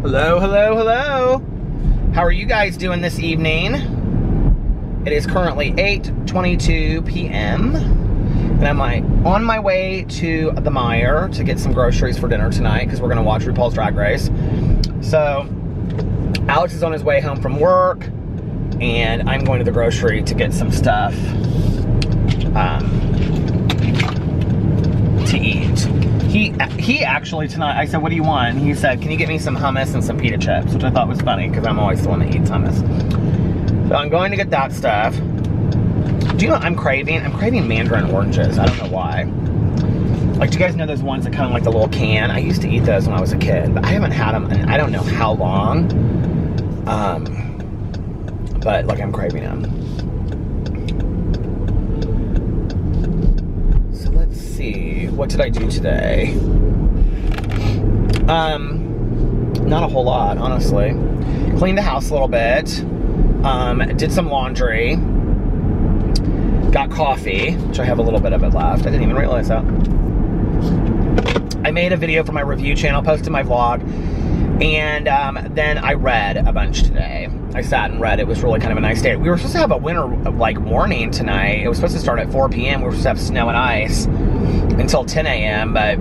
Hello, hello, hello. How are you guys doing this evening? It is currently 8:22 p.m. and I'm on my way to the Meijer to get some groceries for dinner tonight because we're going to watch RuPaul's Drag Race. So Alex is on his way home from work and I'm going to the grocery to get some stuff to eat. He actually tonight, I said, what do you want? And he said, can you get me some hummus and some pita chips? Which I thought was funny because I'm always the one that eats hummus. So I'm going to get that stuff. Do you know what I'm craving? I'm craving mandarin oranges. I don't know why. Like, do you guys know those ones that come in like the little can? I used to eat those when I was a kid, but I haven't had them in I don't know how long. But like, I'm craving them. So let's see. What did I do today? Not a whole lot, honestly. Cleaned the house a little bit. Did some laundry. Got coffee, which I have a little bit of it left. I didn't even realize that. I made a video for my review channel, posted my vlog, and then I read a bunch today. I sat and read. It was really kind of a nice day. We were supposed to have a winter warning tonight. It was supposed to start at 4 p.m. We were supposed to have snow and ice until 10 a.m. But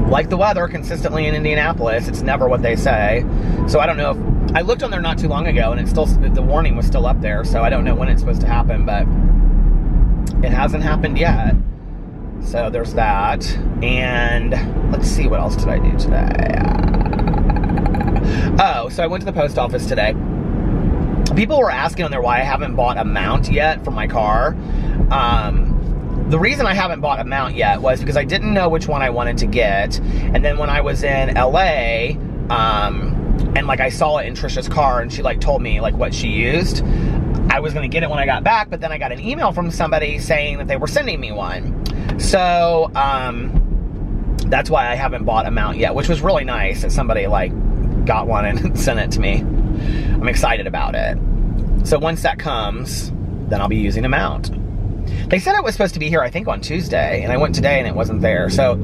like the weather consistently in Indianapolis, it's never what they say. So I don't know if I looked on there not too long ago, and it's still, the warning was still up there. So I don't know when it's supposed to happen, but it hasn't happened yet. So there's that. And let's see, what else did I do today? Oh, so I went to the post office today. People were asking on there why I haven't bought a mount yet for my car. The reason I haven't bought a mount yet was because I didn't know which one I wanted to get. And then when I was in LA, and like I saw it in Trisha's car and she like told me like what she used, I was going to get it when I got back, but then I got an email from somebody saying that they were sending me one. So, that's why I haven't bought a mount yet, which was really nice that somebody like got one and sent it to me. I'm excited about it. So once that comes, then I'll be using a mount. They said it was supposed to be here, I think, on Tuesday, and I went today and it wasn't there. So,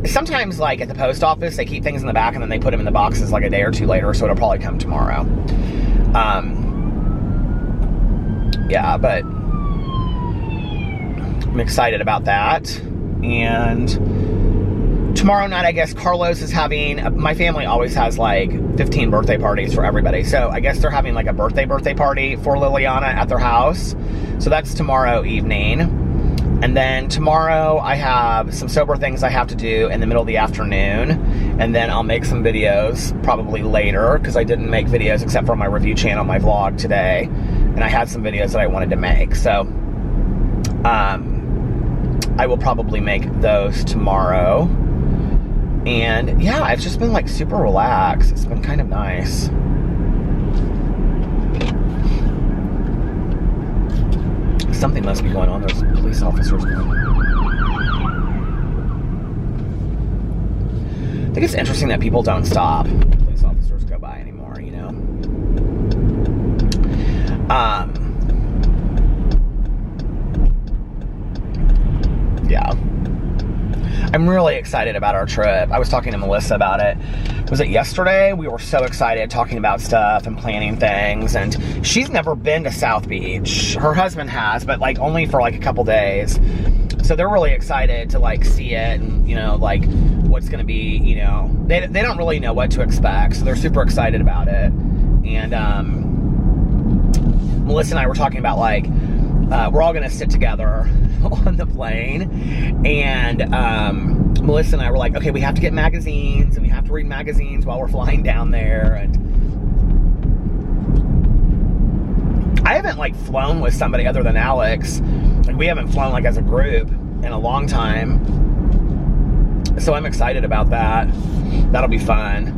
sometimes like at the post office, they keep things in the back and then they put them in the boxes like a day or two later, so it'll probably come tomorrow. Yeah, but I'm excited about that. And tomorrow night, I guess Carlos is having, my family always has like 15 birthday parties for everybody. So I guess they're having like a birthday party for Liliana at their house. So that's tomorrow evening. And then tomorrow I have some sober things I have to do in the middle of the afternoon. And then I'll make some videos probably later, because I didn't make videos except for my review channel, my vlog today. And I had some videos that I wanted to make. So I will probably make those tomorrow. And yeah, I've just been like super relaxed. It's been kind of nice. Something must be going on. There's police officers going. I think it's interesting that people don't stop. Police officers go by anymore, you know? Yeah. I'm really excited about our trip. I was talking to Melissa about it. Was it yesterday? We were so excited talking about stuff and planning things, and she's never been to South Beach. Her husband has, but like only for like a couple days. So they're really excited to like see it, and you know, like what's gonna be, you know, they don't really know what to expect, so they're super excited about it. And Melissa and I were talking about like we're all gonna sit together on the plane, and Melissa and I were like, okay, we have to get magazines, and we have to read magazines while we're flying down there. And I haven't like flown with somebody other than Alex. Like, we haven't flown like as a group in a long time, so I'm excited about that. That'll be fun.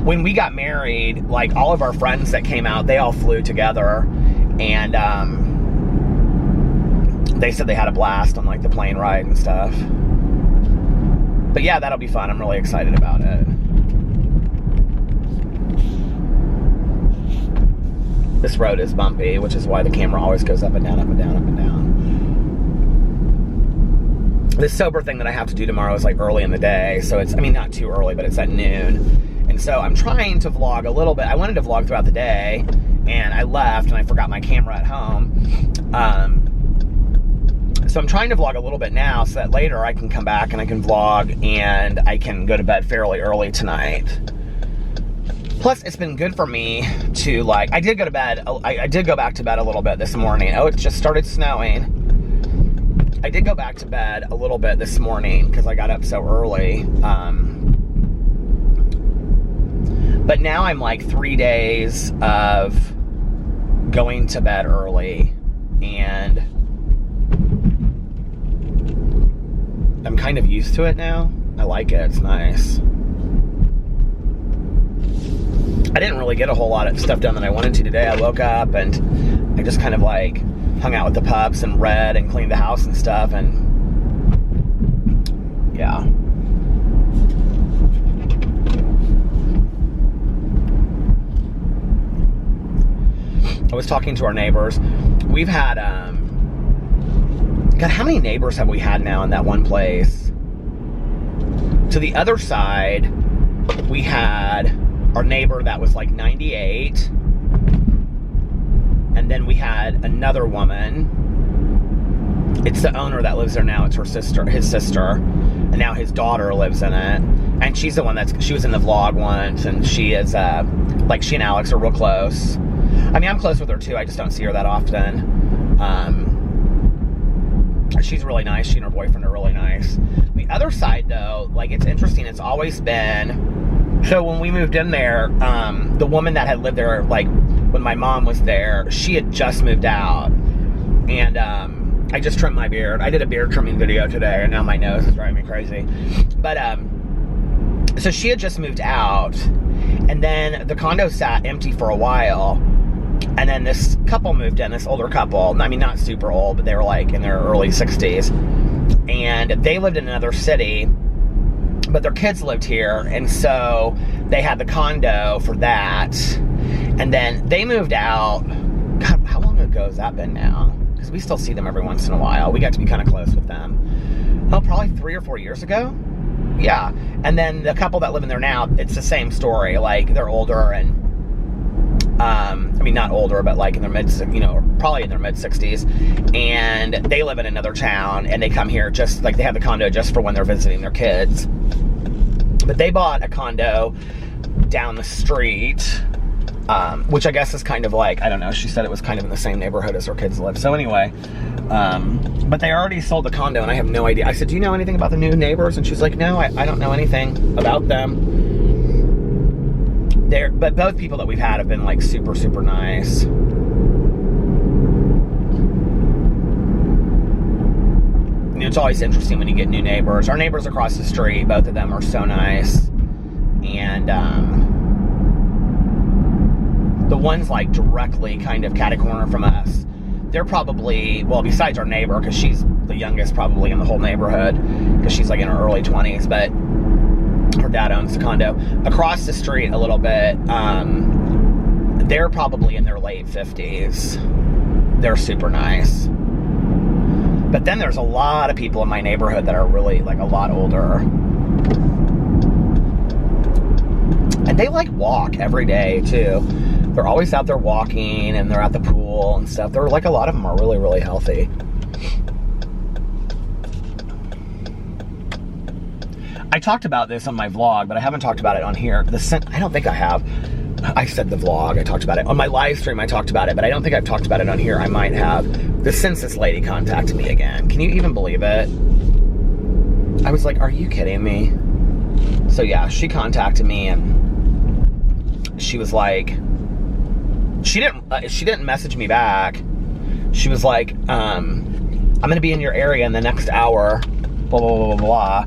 When we got married, like all of our friends that came out, they all flew together, and they said they had a blast on like the plane ride and stuff. But yeah, that'll be fun. I'm really excited about it. This road is bumpy, which is why the camera always goes up and down, up and down, up and down. this sober thing that I have to do tomorrow is like early in the day. So it's, I mean, not too early, but it's at noon. And so I'm trying to vlog a little bit. I wanted to vlog throughout the day, and I left and I forgot my camera at home. So I'm trying to vlog a little bit now so that later I can come back and I can vlog and I can go to bed fairly early tonight. Plus, it's been good for me to, like, I did go to bed, I did go back to bed a little bit this morning. Oh, it just started snowing. I did go back to bed a little bit this morning because I got up so early. But now I'm like 3 days of going to bed early, and I'm kind of used to it now. I like it, it's nice. I didn't really get a whole lot of stuff done that I wanted to today. I woke up and I just kind of like hung out with the pups and read and cleaned the house and stuff, and yeah. I was talking to our neighbors. We've had, God, how many neighbors have we had now in that one place? To the other side, we had our neighbor that was like 98. And then we had another woman. It's the owner that lives there now. It's her sister, his sister. And now his daughter lives in it. And she's the one she was in the vlog once. And she is, like, she and Alex are real close. I mean, I'm close with her too. I just don't see her that often. She's really nice. She and her boyfriend are really nice. The other side, though, like, it's interesting. It's always been, so when we moved in there, the woman that had lived there, like, when my mom was there, she had just moved out. And I just trimmed my beard. I did a beard trimming video today, and now my nose is driving me crazy. But so she had just moved out, and then the condo sat empty for a while. And then this couple moved in, this older couple. I mean, not super old, but they were like in their early 60s. And they lived in another city, but their kids lived here. And so they had the condo for that. And then they moved out. God, how long ago has that been now? Because we still see them every once in a while. We got to be kind of close with them. Oh, probably 3 or 4 years ago? Yeah. And then the couple that live in there now, it's the same story. Like, they're older and I mean, not older, but like in their probably in their mid-60s, and they live in another town, and they come here just, like, they have the condo just for when they're visiting their kids. But they bought a condo down the street, which I guess is kind of like, I don't know, she said it was kind of in the same neighborhood as her kids live. So anyway, but they already sold the condo, and I have no idea. I said, do you know anything about the new neighbors? And she's like, no, I don't know anything about them. But both people that we've had have been, like, super, super nice. You know, it's always interesting when you get new neighbors. Our neighbors across the street, both of them are so nice. And the ones, like, directly kind of catty-corner from us, they're probably, well, besides our neighbor, because she's the youngest probably in the whole neighborhood, because she's, like, in her early 20s, but her dad owns the condo. Across the street a little bit, they're probably in their late 50s. They're super nice. But then there's a lot of people in my neighborhood that are really, like, a lot older. And they, like, walk every day, too. They're always out there walking, and they're at the pool and stuff. They're, like, a lot of them are really, really healthy. I talked about this on my vlog, but I haven't talked about it on here. I don't think I have. I said the vlog, I talked about it. On my live stream, I talked about it, but I don't think I've talked about it on here. I might have. The census lady contacted me again. Can you even believe it? I was like, are you kidding me? So yeah, she contacted me, and she was like, she didn't message me back. She was like, I'm gonna be in your area in the next hour, blah, blah, blah, blah, blah.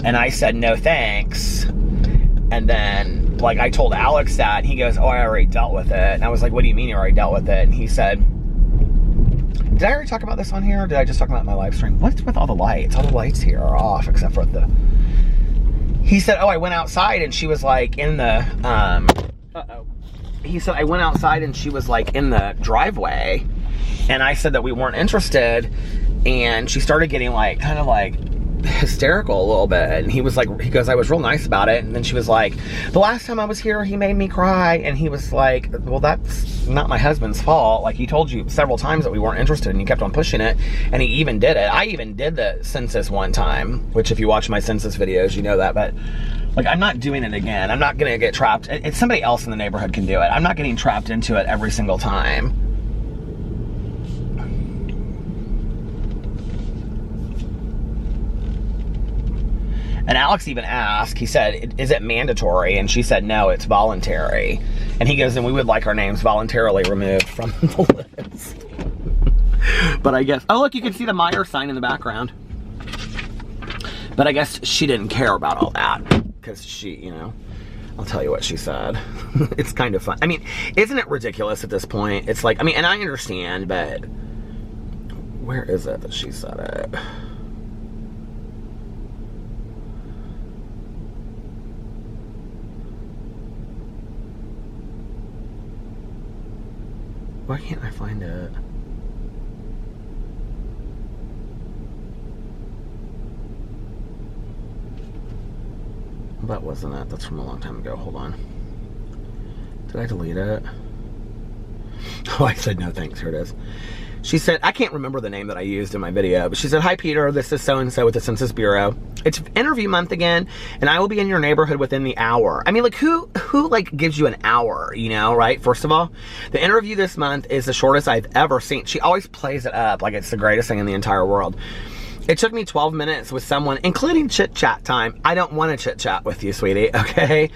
And I said, no thanks. And then, like, I told Alex that, and he goes, oh, I already dealt with it. And I was like, what do you mean you already dealt with it? And he said, did I already talk about this on here, or did I just talk about it in my live stream? What's with all the lights? All the lights here are off, except for he said, oh, I went outside, and she was, like, in the, he said, I went outside, and she was, like, in the driveway. And I said that we weren't interested, and she started getting, like, kind of, like, hysterical a little bit, and he goes, I was real nice about it. And then she was like, the last time I was here, he made me cry. And he was like, well, that's not my husband's fault. Like, he told you several times that we weren't interested, and you kept on pushing it. And he even did it. I even did the census one time, which if you watch my census videos, you know that. But like, I'm not doing it again. I'm not gonna get trapped. It's somebody else in the neighborhood can do it. I'm not getting trapped into it every single time. And Alex even asked, he said, is it mandatory? And she said, no, it's voluntary. And he goes, and we would like our names voluntarily removed from the list. But I guess, oh look, you can see the Meyer sign in the background. But I guess she didn't care about all that, because she, you know, I'll tell you what she said. It's kind of fun. I mean, isn't it ridiculous at this point? It's like, I mean, and I understand, but where is it that she said it? Why can't I find it? That wasn't it. That's from a long time ago. Hold on. Did I delete it? Oh, I said no thanks. Here it is. She said, I can't remember the name that I used in my video, but she said, hi Peter, this is so-and-so with the Census Bureau. It's interview month again, and I will be in your neighborhood within the hour. I mean, like, who like gives you an hour, you know, right? First of all, the interview this month is the shortest I've ever seen. She always plays it up like it's the greatest thing in the entire world. It took me 12 minutes with someone, including chit-chat time. I don't want to chit-chat with you, sweetie, okay?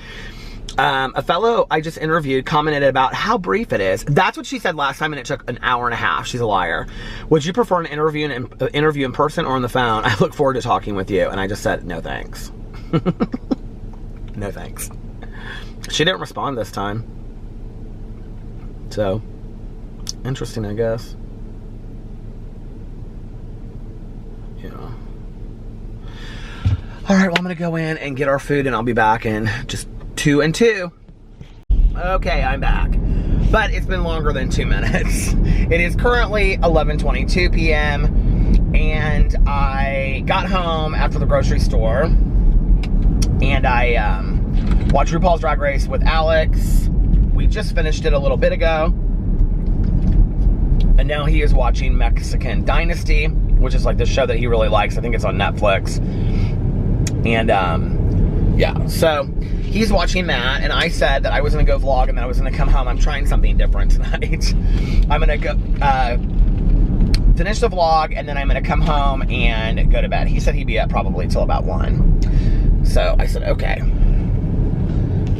A fellow I just interviewed commented about how brief it is. That's what she said last time, and it took an hour and a half. She's a liar. Would you prefer an interview in person or on the phone? I look forward to talking with you. And I just said, no thanks. No thanks. She didn't respond this time. So, interesting, I guess. Yeah. All right, well, I'm going to go in and get our food, and I'll be back in just 2 and 2. Okay, I'm back. But it's been longer than 2 minutes. It is currently 11:22 p.m. and I got home after the grocery store and I watched RuPaul's Drag Race with Alex. We just finished it a little bit ago. And now he is watching Mexican Dynasty, which is like the show that he really likes. I think it's on Netflix. And yeah, so he's watching that, and I said that I was going to go vlog and then I was going to come home. I'm trying something different tonight. I'm going to go finish the vlog, and then I'm going to come home and go to bed. He said he'd be up probably till about 1. So I said, okay.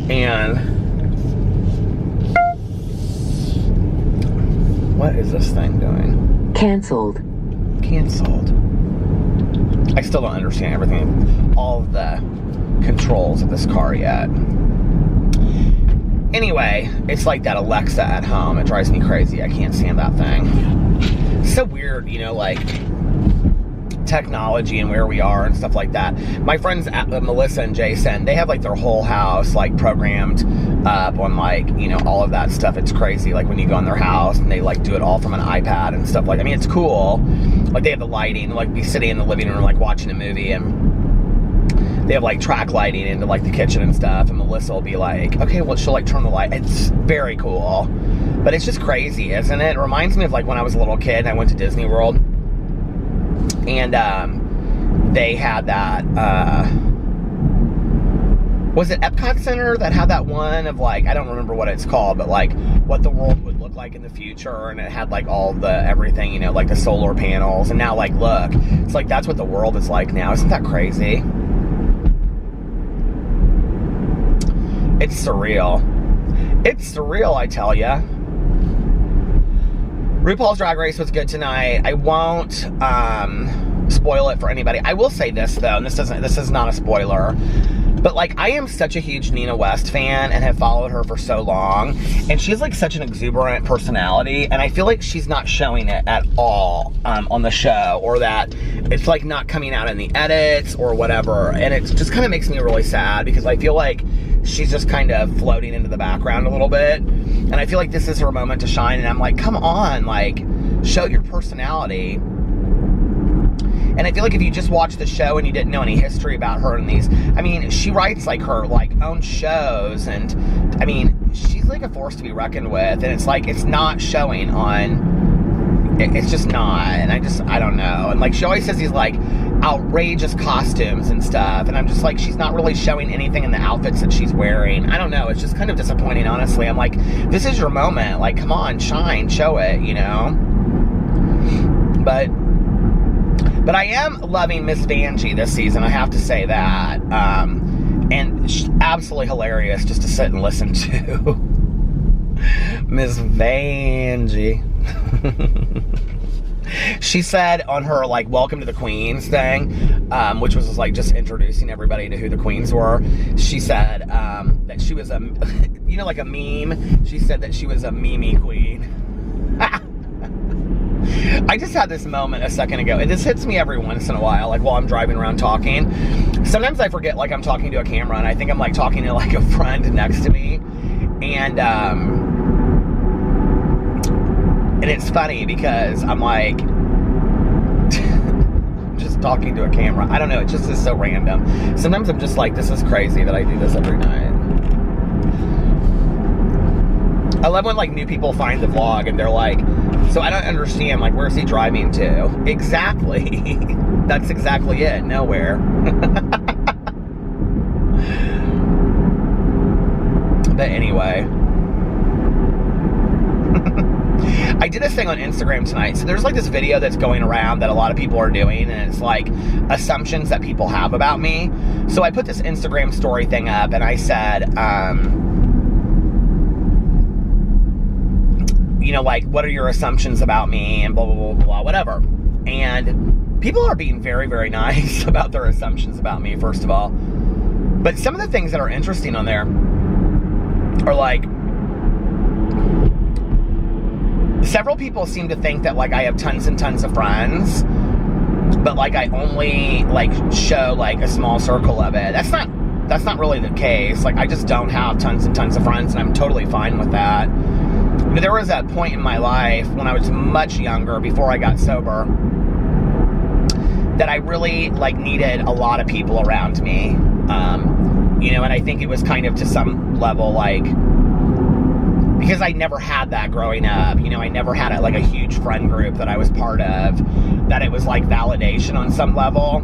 And what is this thing doing? Canceled. Canceled. I still don't understand everything, all of the controls of this car yet. Anyway, it's like that Alexa at home. It drives me crazy. I can't stand that thing. It's so weird, you know, like technology and where we are and stuff like that. My friends Melissa and Jason, they have like their whole house like programmed up on like, you know, all of that stuff. It's crazy. Like when you go in their house and they like do it all from an iPad and stuff like, I mean, it's cool. Like they have the lighting, like be sitting in the living room like watching a movie, and they have like track lighting into like the kitchen and stuff, and Melissa will be like, okay, well, she'll like turn the light. It's very cool, but it's just crazy, isn't it? It reminds me of like when I was a little kid and I went to Disney World, and they had that, was it Epcot Center that had that one of like, I don't remember what it's called, but like what the world would look like in the future, and it had like all the everything, you know, like the solar panels, and now like look, it's like that's what the world is like now. Isn't that crazy? It's surreal. It's surreal, I tell ya. RuPaul's Drag Race was good tonight. I won't spoil it for anybody. I will say this though, and this is not a spoiler, but like I am such a huge Nina West fan and have followed her for so long, and she's like such an exuberant personality, and I feel like she's not showing it at all on the show, or that it's like not coming out in the edits or whatever, and it just kind of makes me really sad because I feel like she's just kind of floating into the background a little bit, and I feel like this is her moment to shine, and I'm like, come on, like show your personality. And I feel like if you just watched the show and you didn't know any history about her and these, I mean, she writes like her like own shows, and I mean, she's like a force to be reckoned with, and it's like, it's not showing on, it's just not, and I don't know. And like, she always says these like outrageous costumes and stuff, and I'm just like, she's not really showing anything in the outfits that she's wearing. I don't know, it's just kind of disappointing, honestly. I'm like, this is your moment, like, come on, shine, show it, you know? But I am loving Miss Vanjie this season, I have to say that. And she's absolutely hilarious just to sit and listen to. Miss Vanjie. She said on her like welcome to the Queens thing, which was like just introducing everybody to who the Queens were, she said that she was a, you know, like a meme, she said that she was a Mimi queen. I just had this moment a second ago, and this hits me every once in a while, like while I'm driving around talking. Sometimes I forget like I'm talking to a camera, and I think I'm like talking to like a friend next to me, and it's funny because I'm like just talking to a camera. I don't know, it just is so random. Sometimes I'm just like, this is crazy that I do this every night. I love when like new people find the vlog and they're like, so I don't understand, like, where's he driving to? Exactly. That's exactly it. Nowhere. But anyway. I did this thing on Instagram tonight. So there's like this video that's going around that a lot of people are doing, and it's like assumptions that people have about me. So I put this Instagram story thing up, and I said, you know, like, what are your assumptions about me, and blah, blah, blah, blah, whatever. And people are being very, very nice about their assumptions about me, first of all. But some of the things that are interesting on there are like, several people seem to think that like I have tons and tons of friends, but like I only like show like a small circle of it. That's not really the case. Like, I just don't have tons and tons of friends, and I'm totally fine with that. But there was a point in my life when I was much younger, before I got sober, that I really like needed a lot of people around me. You know, and I think it was kind of to some level like, because I never had that growing up, you know, I never had like a huge friend group that I was part of, that it was like validation on some level,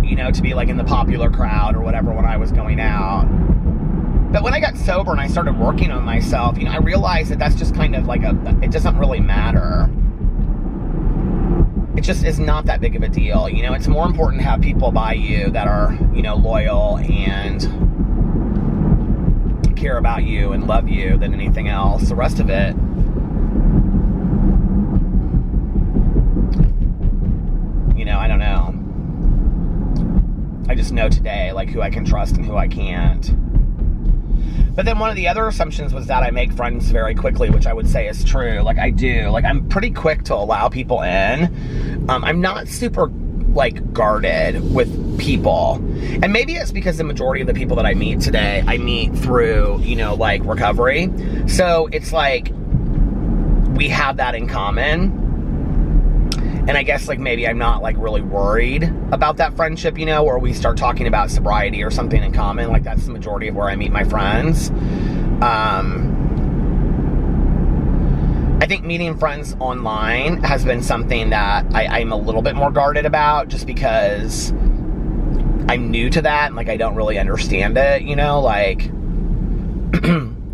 you know, to be like in the popular crowd or whatever when I was going out. But when I got sober and I started working on myself, you know, I realized that that's just kind of like it doesn't really matter. It just is not that big of a deal. You know, it's more important to have people by you that are, you know, loyal and care about you and love you than anything else. The rest of it, you know, I don't know. I just know today, like, who I can trust and who I can't. But then one of the other assumptions was that I make friends very quickly, which I would say is true. Like, I do. Like, I'm pretty quick to allow people in. I'm not super, like, guarded with people. And maybe it's because the majority of the people that I meet today, I meet through, you know, like, recovery. So it's like, we have that in common. And I guess, like, maybe I'm not, like, really worried about that friendship, you know, or we start talking about sobriety or something in common. Like, that's the majority of where I meet my friends. I think meeting friends online has been something that I'm a little bit more guarded about, just because I'm new to that and, like, I don't really understand it, you know, like,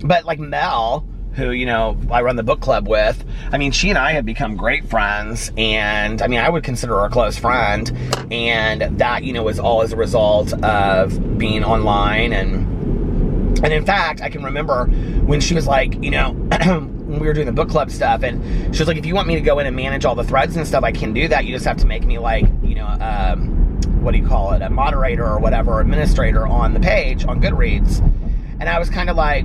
but, like, Mel, who, you know, I run the book club with, I mean, she and I have become great friends, and, I mean, I would consider her a close friend, and that, you know, was all as a result of being online, and in fact, I can remember when she was like, you know, when we were doing the book club stuff, and she was like, if you want me to go in and manage all the threads and stuff, I can do that, you just have to make me, like, you know, what do you call it, a moderator or whatever, administrator on the page, on Goodreads, and I was kind of like,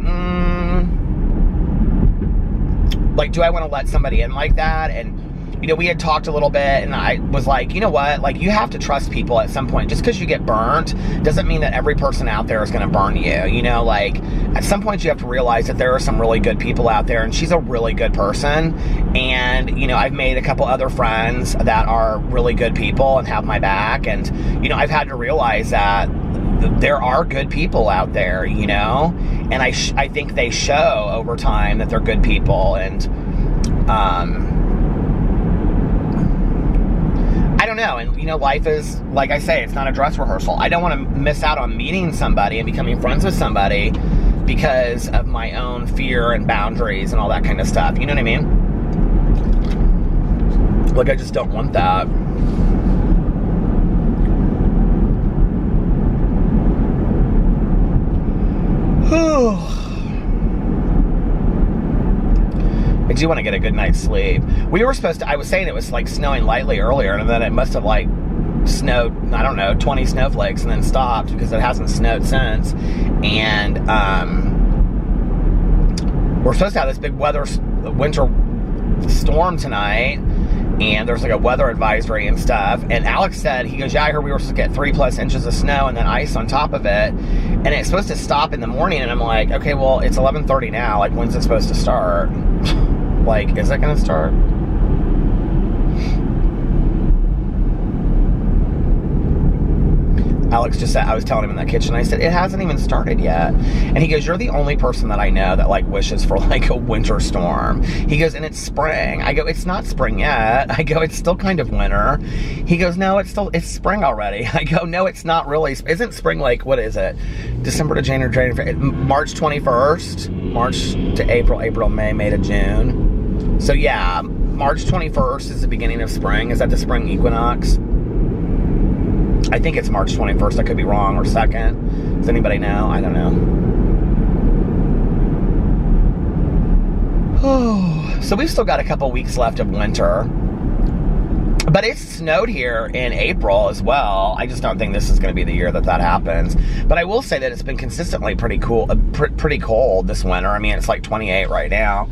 like, do I want to let somebody in like that? And you know, we had talked a little bit, and I was like, you know what, like, you have to trust people at some point. Just because you get burnt doesn't mean that every person out there is going to burn you. You know, like, at some point you have to realize that there are some really good people out there, and she's a really good person. And, you know, I've made a couple other friends that are really good people and have my back. And, you know, I've had to realize that there are good people out there, you know, and I think they show over time that they're good people. And I don't know. And, you know, life is, like I say, it's not a dress rehearsal. I don't want to miss out on meeting somebody and becoming friends with somebody because of my own fear and boundaries and all that kind of stuff. You know what I mean? Like, I just don't want that. I do want to get a good night's sleep. We were supposed to, I was saying it was like snowing lightly earlier, and then it must have like snowed, I don't know, 20 snowflakes and then stopped because it hasn't snowed since. And we're supposed to have this big winter storm tonight, and there's like a weather advisory and stuff. And Alex said, he goes, yeah, I heard we were supposed to get 3+ inches of snow and then ice on top of it, and it's supposed to stop in the morning. And I'm like, okay, well, it's 11:30 now, like, when's it supposed to start? Like, is it gonna start? Alex just said, I was telling him in that kitchen, I said, it hasn't even started yet. And he goes, you're the only person that I know that, like, wishes for, like, a winter storm. He goes, and it's spring. I go, it's not spring yet. I go, it's still kind of winter. He goes, no, it's spring already. I go, no, it's not really. Isn't spring, like, what is it? December to January, March 21st, March to April, May to June. So, yeah, March 21st is the beginning of spring. Is that the spring equinox? I think it's March 21st. I could be wrong, or 2nd. Does anybody know? I don't know. Oh, so we've still got a couple weeks left of winter. But it's snowed here in April as well. I just don't think this is going to be the year that happens. But I will say that it's been consistently pretty cool, pretty cold this winter. I mean, it's like 28 right now.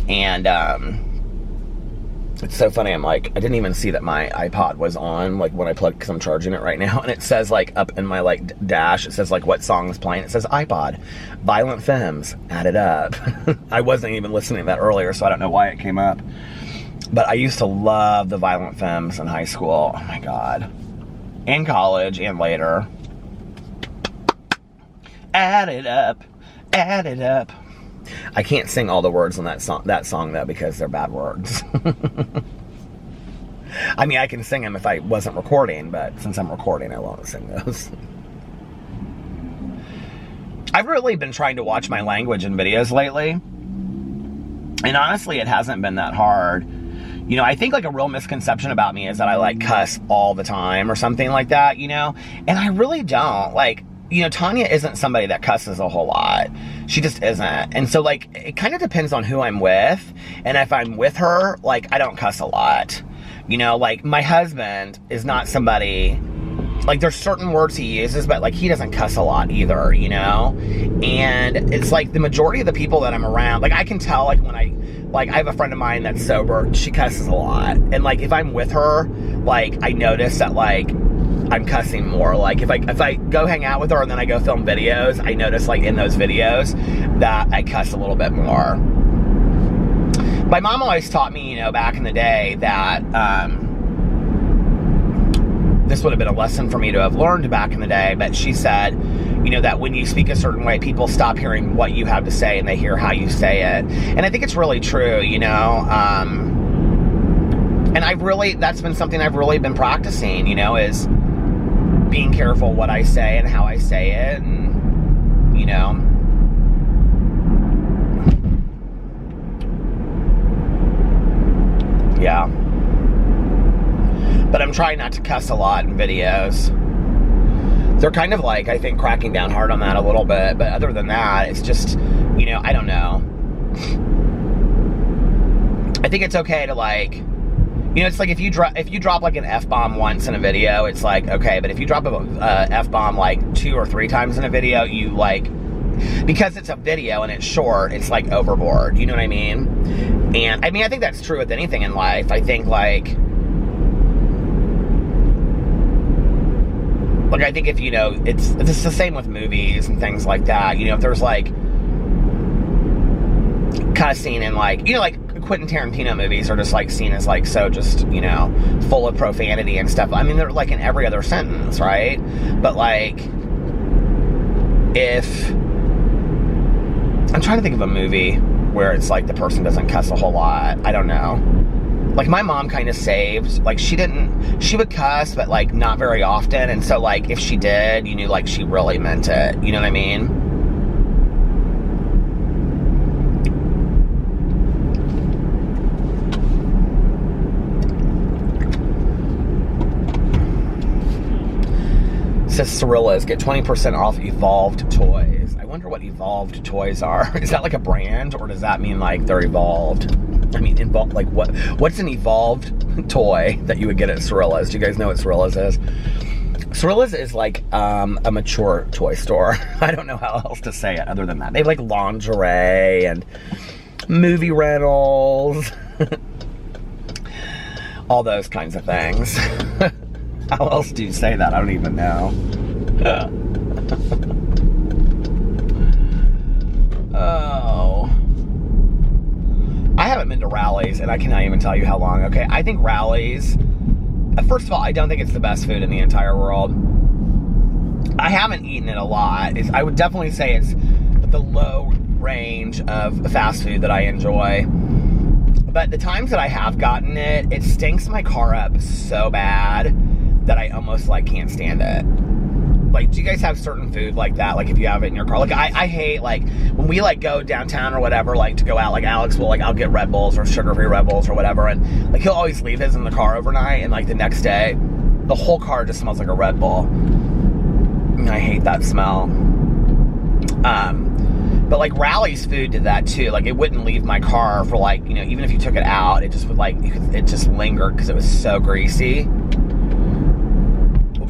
And it's so funny, I'm like, I didn't even see that my iPod was on, like, when I plugged, because I'm charging it right now, and it says, like, up in my, like, dash, it says, like, what song is playing. It says iPod, Violent Femmes, add it up. I wasn't even listening to that earlier, so I don't know why it came up. But I used to love the Violent Femmes in high school. Oh, my God. In college and later. Add it up, add it up. I can't sing all the words on that song though, because they're bad words. I mean, I can sing them if I wasn't recording, but since I'm recording, I won't sing those. I've really been trying to watch my language in videos lately, and honestly, it hasn't been that hard. You know, I think, like, a real misconception about me is that I, like, cuss all the time or something like that, you know? And I really don't. Like, you know, Tanya isn't somebody that cusses a whole lot. She just isn't. And so, like, it kind of depends on who I'm with. And if I'm with her, like, I don't cuss a lot. You know, like, my husband is not somebody, like, there's certain words he uses, but, like, he doesn't cuss a lot either, you know? And it's like the majority of the people that I'm around, like, I can tell, like, when I have a friend of mine that's sober, she cusses a lot. And, like, if I'm with her, like, I notice that, like, I'm cussing more. Like, if I go hang out with her and then I go film videos, I notice, like, in those videos that I cuss a little bit more. My mom always taught me, you know, back in the day that this would have been a lesson for me to have learned back in the day, but she said, you know, that when you speak a certain way, people stop hearing what you have to say and they hear how you say it. And I think it's really true, you know. And that's been something I've really been practicing, you know, is being careful what I say and how I say it, and, you know. Yeah. But I'm trying not to cuss a lot in videos. They're kind of, like, I think, cracking down hard on that a little bit, but other than that, it's just, you know, I don't know. I think it's okay to, like, you know, it's like if you drop like an F-bomb once in a video, it's like, okay, but if you drop a F-bomb like 2 or 3 times in a video, you, like, because it's a video and it's short, it's like overboard, you know what I mean? And I mean, I think that's true with anything in life. I think like I think if, you know, it's the same with movies and things like that. You know, if there's like cussing and like, you know, like Quentin Tarantino movies are just like seen as like so just, you know, full of profanity and stuff. I mean, they're like in every other sentence, right? But like, if I'm trying to think of a movie where it's like the person doesn't cuss a whole lot. I don't know. Like my mom kind of saved, like she would cuss, but like not very often. And so like if she did, you knew like she really meant it. You know what I mean? Says Cirillas, get 20% off Evolved toys. I wonder what Evolved toys are. Is that like a brand, or does that mean like they're evolved? I mean, involved, like what's an evolved toy that you would get at Cirillas? Do you guys know what Cirillas is? Cirillas is like a mature toy store. I don't know how else to say it other than that. They have like lingerie and movie rentals, all those kinds of things. How else do you say that? I don't even know. Oh. I haven't been to Rally's, and I cannot even tell you how long, okay? I think Rally's, first of all, I don't think it's the best food in the entire world. I haven't eaten it a lot. I would definitely say it's the low range of fast food that I enjoy. But the times that I have gotten it, it stinks my car up so bad that I almost like can't stand it. Like, do you guys have certain food like that? Like if you have it in your car, like I hate like when we like go downtown or whatever, like to go out, like Alex will like, I'll get Red Bulls or sugar-free Red Bulls or whatever. And like, he'll always leave his in the car overnight. And like the next day, the whole car just smells like a Red Bull. And I hate that smell. But like Rally's food did that too. Like it wouldn't leave my car for like, you know, even if you took it out, it just would like, it just lingered because it was so greasy.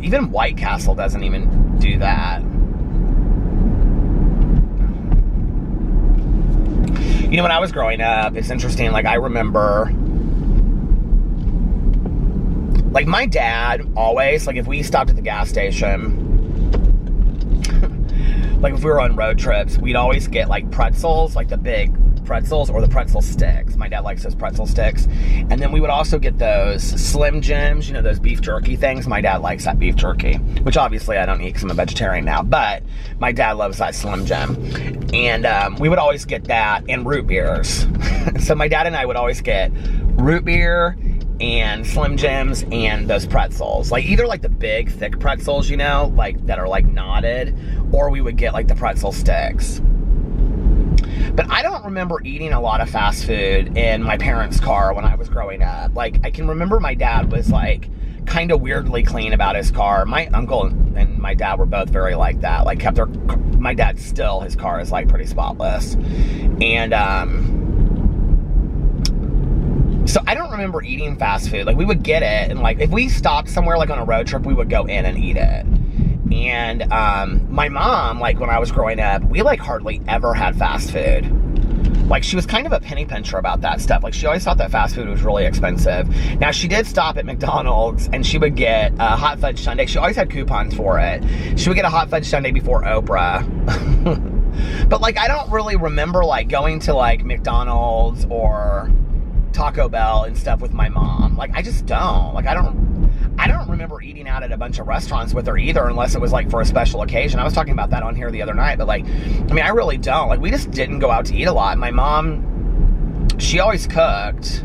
Even White Castle doesn't even do that. You know, when I was growing up, it's interesting, like I remember, like my dad always, like if we stopped at the gas station, like if we were on road trips, we'd always get like pretzels, like the big pretzels or the pretzel sticks. My dad likes those pretzel sticks. And then we would also get those Slim Jims, you know, those beef jerky things. My dad likes that beef jerky, which obviously I don't eat because I'm a vegetarian now, but my dad loves that Slim Jim. And we would always get that and root beers. So my dad and I would always get root beer and Slim Jims and those pretzels. Like either like the big thick pretzels, you know, like that are like knotted, or we would get like the pretzel sticks. But I don't remember eating a lot of fast food in my parents' car when I was growing up. Like, I can remember my dad was, like, kind of weirdly clean about his car. My uncle and my dad were both very like that. Like, my dad still, his car is, like, pretty spotless. And, so I don't remember eating fast food. Like, we would get it, and, like, if we stopped somewhere, like, on a road trip, we would go in and eat it. And my mom, like when I was growing up, we like hardly ever had fast food. Like she was kind of a penny pincher about that stuff. Like she always thought that fast food was really expensive. Now she did stop at McDonald's and she would get a hot fudge sundae. She always had coupons for it. She would get a hot fudge sundae before Oprah. But like I don't really remember like going to like McDonald's or Taco Bell and stuff with my mom. Like I just don't. Like I don't remember eating out at a bunch of restaurants with her either, unless it was like for a special occasion. I was talking about that on here the other night, but like, I mean, I really don't. Like, we just didn't go out to eat a lot. My mom, she always cooked.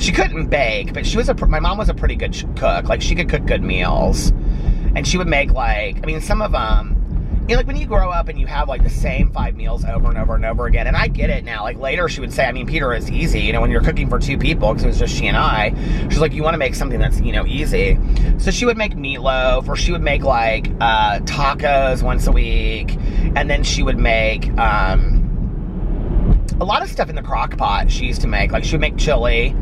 She couldn't bake, but my mom was a pretty good cook. Like, she could cook good meals. And she would make like, I mean, some of them, you know, like when you grow up and you have like the same 5 meals over and over and over again, and I get it now. Like later she would say, I mean, Peter, it's easy, you know, when you're cooking for 2 people, because it was just she and I, she's like, you want to make something that's, you know, easy. So she would make meatloaf, or she would make like tacos once a week, and then she would make a lot of stuff in the crock pot she used to make. Like she would make chili.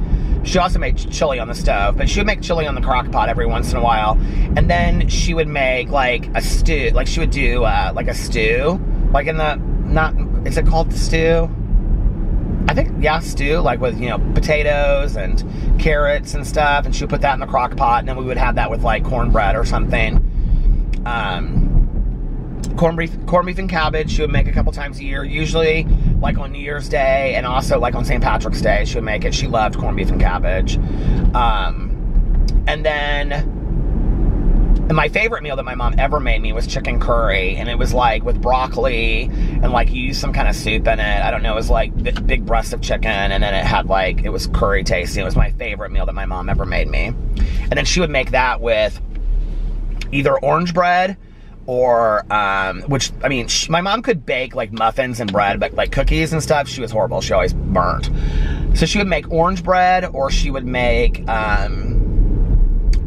She also made chili on the stove, but she would make chili on the crock pot every once in a while. And then she would make like a stew. Like she would do like a stew, like in the, is it called the stew? I think, yeah, stew, like with, you know, potatoes and carrots and stuff, and she would put that in the crock pot, and then we would have that with like cornbread or something. Corned beef and cabbage she would make a couple times a year, usually like on New Year's Day, and also like on St. Patrick's Day she would make it. She loved corned beef and cabbage. And then my favorite meal that my mom ever made me was chicken curry, and it was like with broccoli, and like you used some kind of soup in it. I don't know, it was like big breast of chicken, and then it had like, it was curry tasty. It was my favorite meal that my mom ever made me. And then she would make that with either orange bread or, which, I mean, my mom could bake like muffins and bread, but like cookies and stuff, she was horrible. She always burnt. So she would make orange bread, or she would make,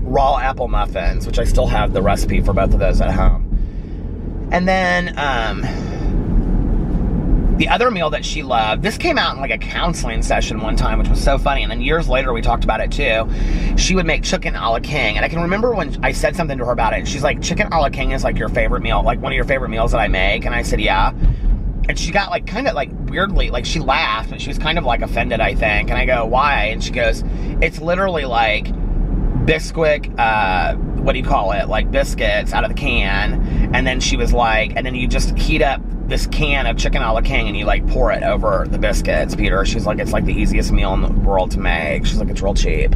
raw apple muffins, which I still have the recipe for both of those at home. And then, the other meal that she loved, this came out in like a counseling session one time, which was so funny, and then years later we talked about it too. She would make chicken a la king, and I can remember when I said something to her about it, and she's like, chicken a la king is like your favorite meal, like one of your favorite meals that I make? And I said, yeah. And she got like, kind of like weirdly, like she laughed, but she was kind of like offended, I think. And I go, why? And she goes, it's literally like Bisquick, what do you call it? Like biscuits out of the can. And then she was like, and then you just heat up this can of chicken a la king and you like pour it over the biscuits, Peter. She's like, it's like the easiest meal in the world to make. She's like, it's real cheap.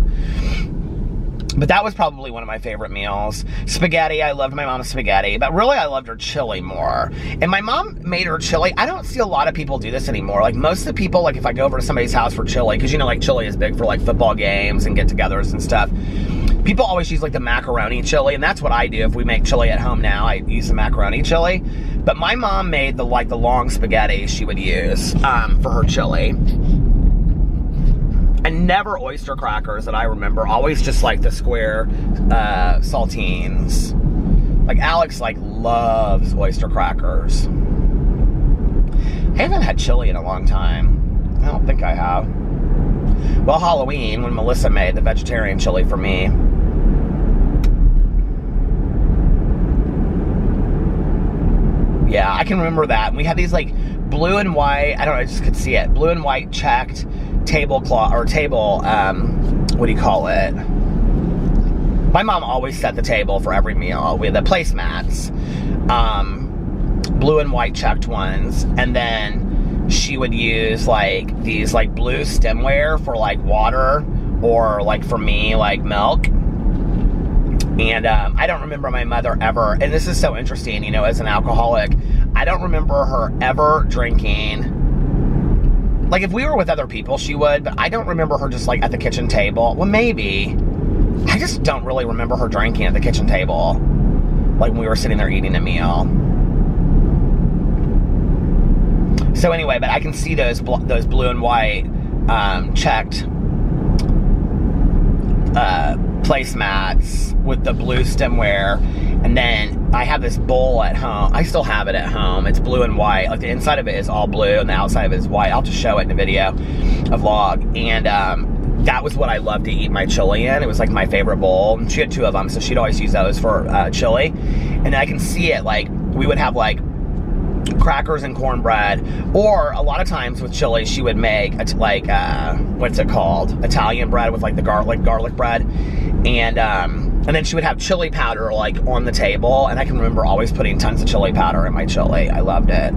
But that was probably one of my favorite meals. Spaghetti, I loved my mom's spaghetti, but really I loved her chili more. And my mom made her chili. I don't see a lot of people do this anymore. Like most of the people, like if I go over to somebody's house for chili, because you know, like chili is big for like football games and get-togethers and stuff. People always use like the macaroni chili, and that's what I do if we make chili at home now. I use the macaroni chili. But my mom made the like the long spaghetti she would use for her chili. And never oyster crackers that I remember. Always just like the square saltines. Like Alex like loves oyster crackers. I haven't had chili in a long time. I don't think I have. Well, Halloween, when Melissa made the vegetarian chili for me. Yeah, I can remember that. And we had these like blue and white, I don't know, I just could see it. Blue and white checked tablecloth, or table, what do you call it? My mom always set the table for every meal. We had the placemats, blue and white checked ones, and then she would use like these like blue stemware for like water, or like for me, like milk. And I don't remember my mother ever, and this is so interesting, you know, as an alcoholic, I don't remember her ever drinking. Like, if we were with other people, she would, but I don't remember her just, like, at the kitchen table. Well, maybe. I just don't really remember her drinking at the kitchen table. Like, when we were sitting there eating a meal. So, anyway, but I can see those blue and white checked placemats with the blue stemware. And then I have this bowl at home. I still have it at home. It's blue and white. Like the inside of it is all blue and the outside of it is white. I'll just show it in a video, a vlog. And that was what I loved to eat my chili in. It was like my favorite bowl. And she had two of them, so she'd always use those for chili. And then I can see it, like, we would have like crackers and cornbread, or a lot of times with chili she would make like what's it called, Italian bread with like the garlic bread, and then she would have chili powder like on the table, and I can remember always putting tons of chili powder in my chili. I loved it.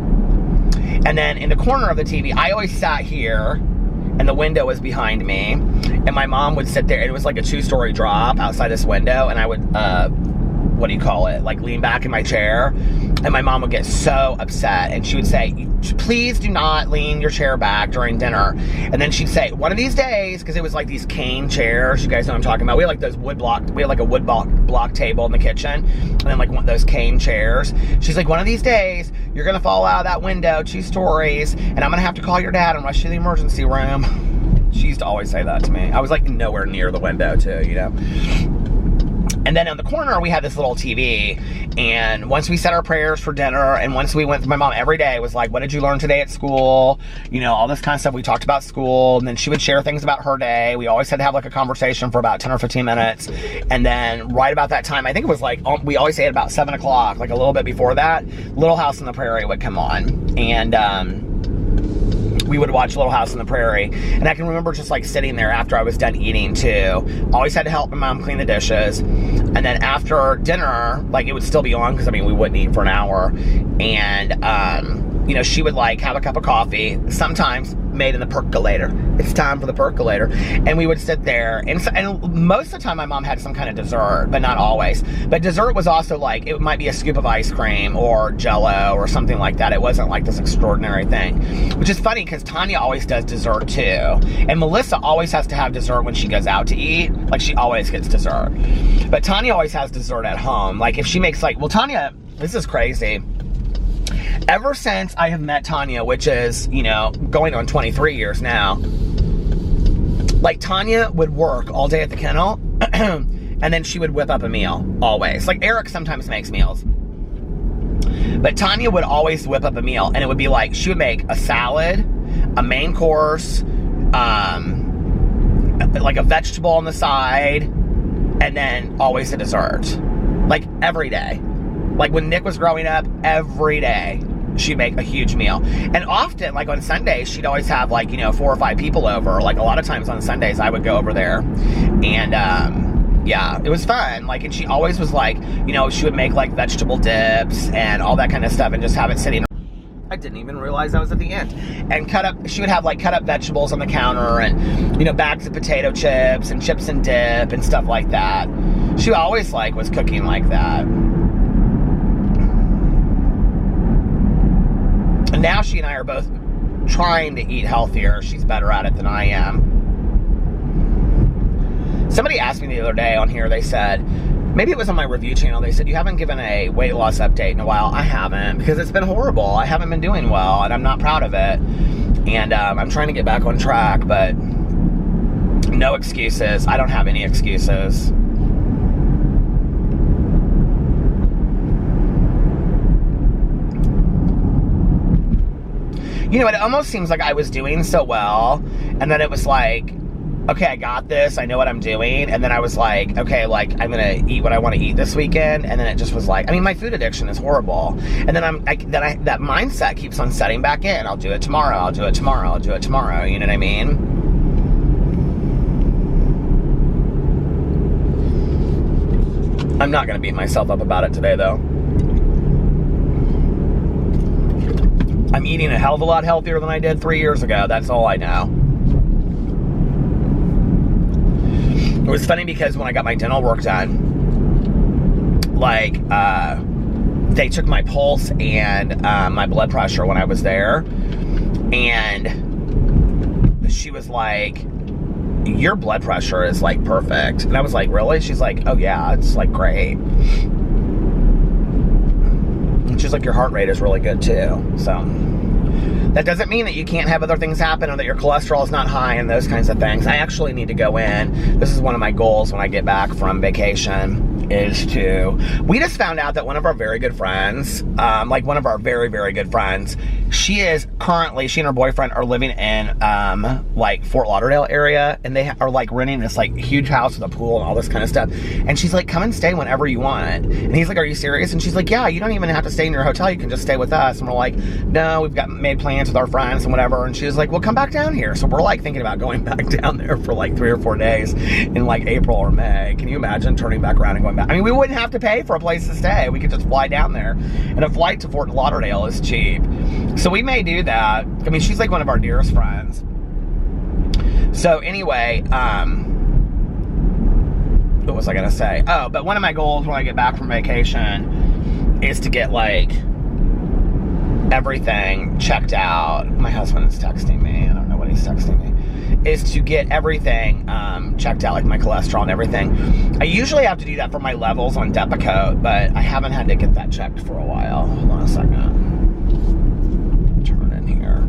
And then in the corner of the TV, I always sat here, and the window was behind me, and my mom would sit there. It was like a 2-story drop outside this window, and I would what do you call it, like lean back in my chair, and my mom would get so upset, and she would say, please do not lean your chair back during dinner. And then she'd say, one of these days, because it was like these cane chairs, you guys know what I'm talking about. We had like those we had like a wood block table in the kitchen, and then like one of those cane chairs. She's like, one of these days you're gonna fall out of that window 2 stories, and I'm gonna have to call your dad and rush you to the emergency room. She used to always say that to me. I was like nowhere near the window too, you know. And then in the corner, we had this little TV, and once we said our prayers for dinner, and once we went to my mom every day, was like, what did you learn today at school? You know, all this kind of stuff. We talked about school, and then she would share things about her day. We always had to have like a conversation for about 10 or 15 minutes. And then right about that time, I think it was like, we always say at about 7 o'clock, like a little bit before that, Little House on the Prairie would come on. And we would watch Little House on the Prairie. And I can remember just like sitting there after I was done eating too. Always had to help my mom clean the dishes. And then after dinner, like it would still be on because I mean we wouldn't eat for an hour. And you know, she would like have a cup of coffee, sometimes made in the percolator. It's time for the percolator. And we would sit there, and most of the time my mom had some kind of dessert, but not always. But dessert was also like, it might be a scoop of ice cream or Jell-O or something like that. It wasn't like this extraordinary thing, which is funny because Tanya always does dessert too. And Melissa always has to have dessert when she goes out to eat. Like she always gets dessert. But Tanya always has dessert at home. Like if she makes like, well, Tanya, this is crazy. Ever since I have met Tanya, which is, you know, going on 23 years now, like Tanya would work all day at the kennel and then she would whip up a meal, always. Like Eric sometimes makes meals, but Tanya would always whip up a meal, and it would be like, she would make a salad, a main course, like a vegetable on the side, and then always a dessert. Like every day. Like when Nick was growing up, every day she'd make a huge meal. And often, like on Sundays, she'd always have like, you know, 4 or 5 people over. Like a lot of times on Sundays, I would go over there. And yeah, it was fun. Like, and she always was like, you know, she would make like vegetable dips and all that kind of stuff and just have it sitting. I didn't even realize that was at the end. And she would have like cut up vegetables on the counter and, you know, bags of potato chips and chips and dip and stuff like that. She always like was cooking like that. And now she and I are both trying to eat healthier. She's better at it than I am. Somebody asked me the other day on here, they said, maybe it was on my review channel, they said, you haven't given a weight loss update in a while. I haven't, because it's been horrible. I haven't been doing well, and I'm not proud of it. And I'm trying to get back on track, but no excuses. I don't have any excuses. You know, it almost seems like I was doing so well, and then it was like, okay, I got this, I know what I'm doing, and then I was like, okay, like, I'm gonna eat what I want to eat this weekend, and then it just was like, I mean, my food addiction is horrible, and then that mindset keeps on setting back in. I'll do it tomorrow, I'll do it tomorrow, I'll do it tomorrow, you know what I mean? I'm not gonna beat myself up about it today, though. I'm eating a hell of a lot healthier than I did 3 years ago. That's all I know. It was funny because when I got my dental work done, like, they took my pulse and my blood pressure when I was there. And she was like, your blood pressure is like perfect. And I was like, really? She's like, oh yeah, it's like great. She's like, your heart rate is really good too. So that doesn't mean that you can't have other things happen or that your cholesterol is not high and those kinds of things. I actually need to go in. This is one of my goals when I get back from vacation, is to, we just found out that one of our very good friends, like one of our very, very good friends, she and her boyfriend are living in like Fort Lauderdale area, and they are like renting this like huge house with a pool and all this kind of stuff. And she's like, come and stay whenever you want. And he's like, are you serious? And she's like, yeah, you don't even have to stay in your hotel, you can just stay with us. And we're like, no, we've got made plans with our friends and whatever. And she was like, well, come back down here. So we're like thinking about going back down there for like 3 or 4 days in like April or May. Can you imagine turning back around and going back? I mean, we wouldn't have to pay for a place to stay. We could just fly down there. And a flight to Fort Lauderdale is cheap. So we may do that. I mean, she's like one of our dearest friends. So anyway, what was I gonna say? Oh, but one of my goals when I get back from vacation is to get like everything checked out. My husband is texting me. I don't know what he's texting me. Is to get everything checked out, like my cholesterol and everything. I usually have to do that for my levels on Depakote, but I haven't had to get that checked for a while. Hold on a second. Turn in here.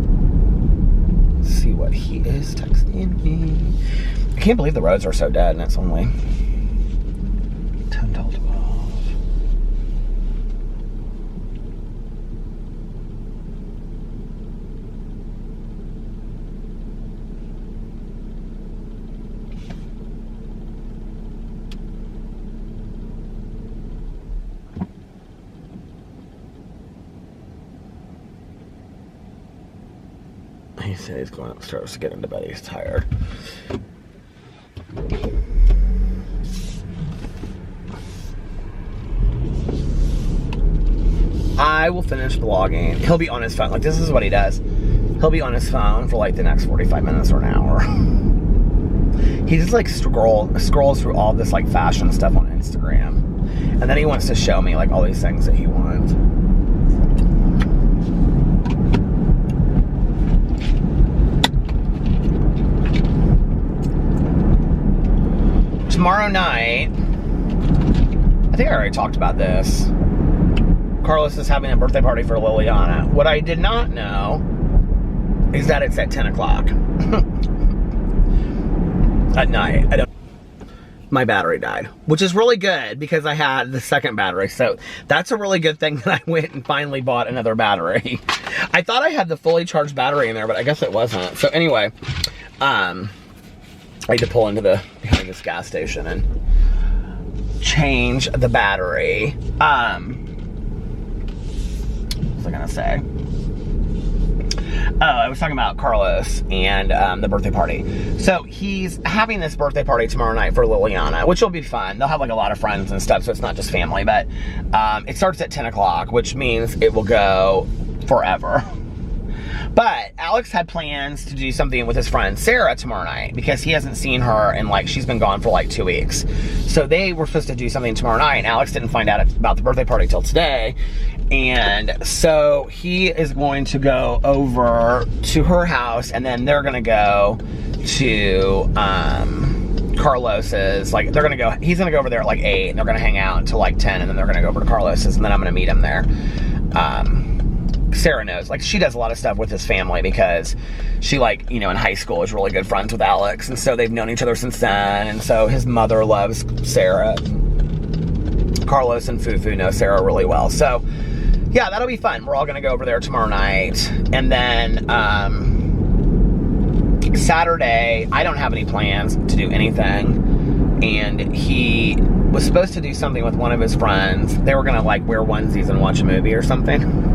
See what he is texting me. I can't believe the roads are so dead and it's only 10 till 12. He said he's going upstairs to get into bed. He's tired. I will finish vlogging. He'll be on his phone. Like, this is what he does. He'll be on his phone for like the next 45 minutes or an hour. He just like scrolls through all this like fashion stuff on Instagram. And then he wants to show me like all these things that he wants. Tomorrow night, I think I already talked about this. Carlos is having a birthday party for Liliana. What I did not know is that it's at 10 o'clock at night. My battery died, which is really good because I had the second battery. So that's a really good thing that I went and finally bought another battery. I thought I had the fully charged battery in there, but I guess it wasn't. So anyway, I had to pull into behind this gas station and change the battery. What was I gonna say? Oh, I was talking about Carlos and the birthday party. So he's having this birthday party tomorrow night for Liliana, which will be fun. They'll have like a lot of friends and stuff, so it's not just family, but it starts at 10 o'clock, which means it will go forever. But Alex had plans to do something with his friend Sarah tomorrow night because he hasn't seen her and like she's been gone for like 2 weeks. So they were supposed to do something tomorrow night and Alex didn't find out about the birthday party till today. And so he is going to go over to her house and then they're gonna go to Carlos's. Like he's gonna go over there at like 8 and they're gonna hang out until like 10 and then they're gonna go over to Carlos's and then I'm gonna meet him there. Sarah knows, like she does a lot of stuff with his family because she like, you know, in high school is really good friends with Alex and so they've known each other since then and so his mother loves Sarah. Carlos and Fufu know Sarah really well. So yeah, that'll be fun. We're all gonna go over there tomorrow night. And then Saturday, I don't have any plans to do anything. And he was supposed to do something with one of his friends. They were gonna like wear onesies and watch a movie or something.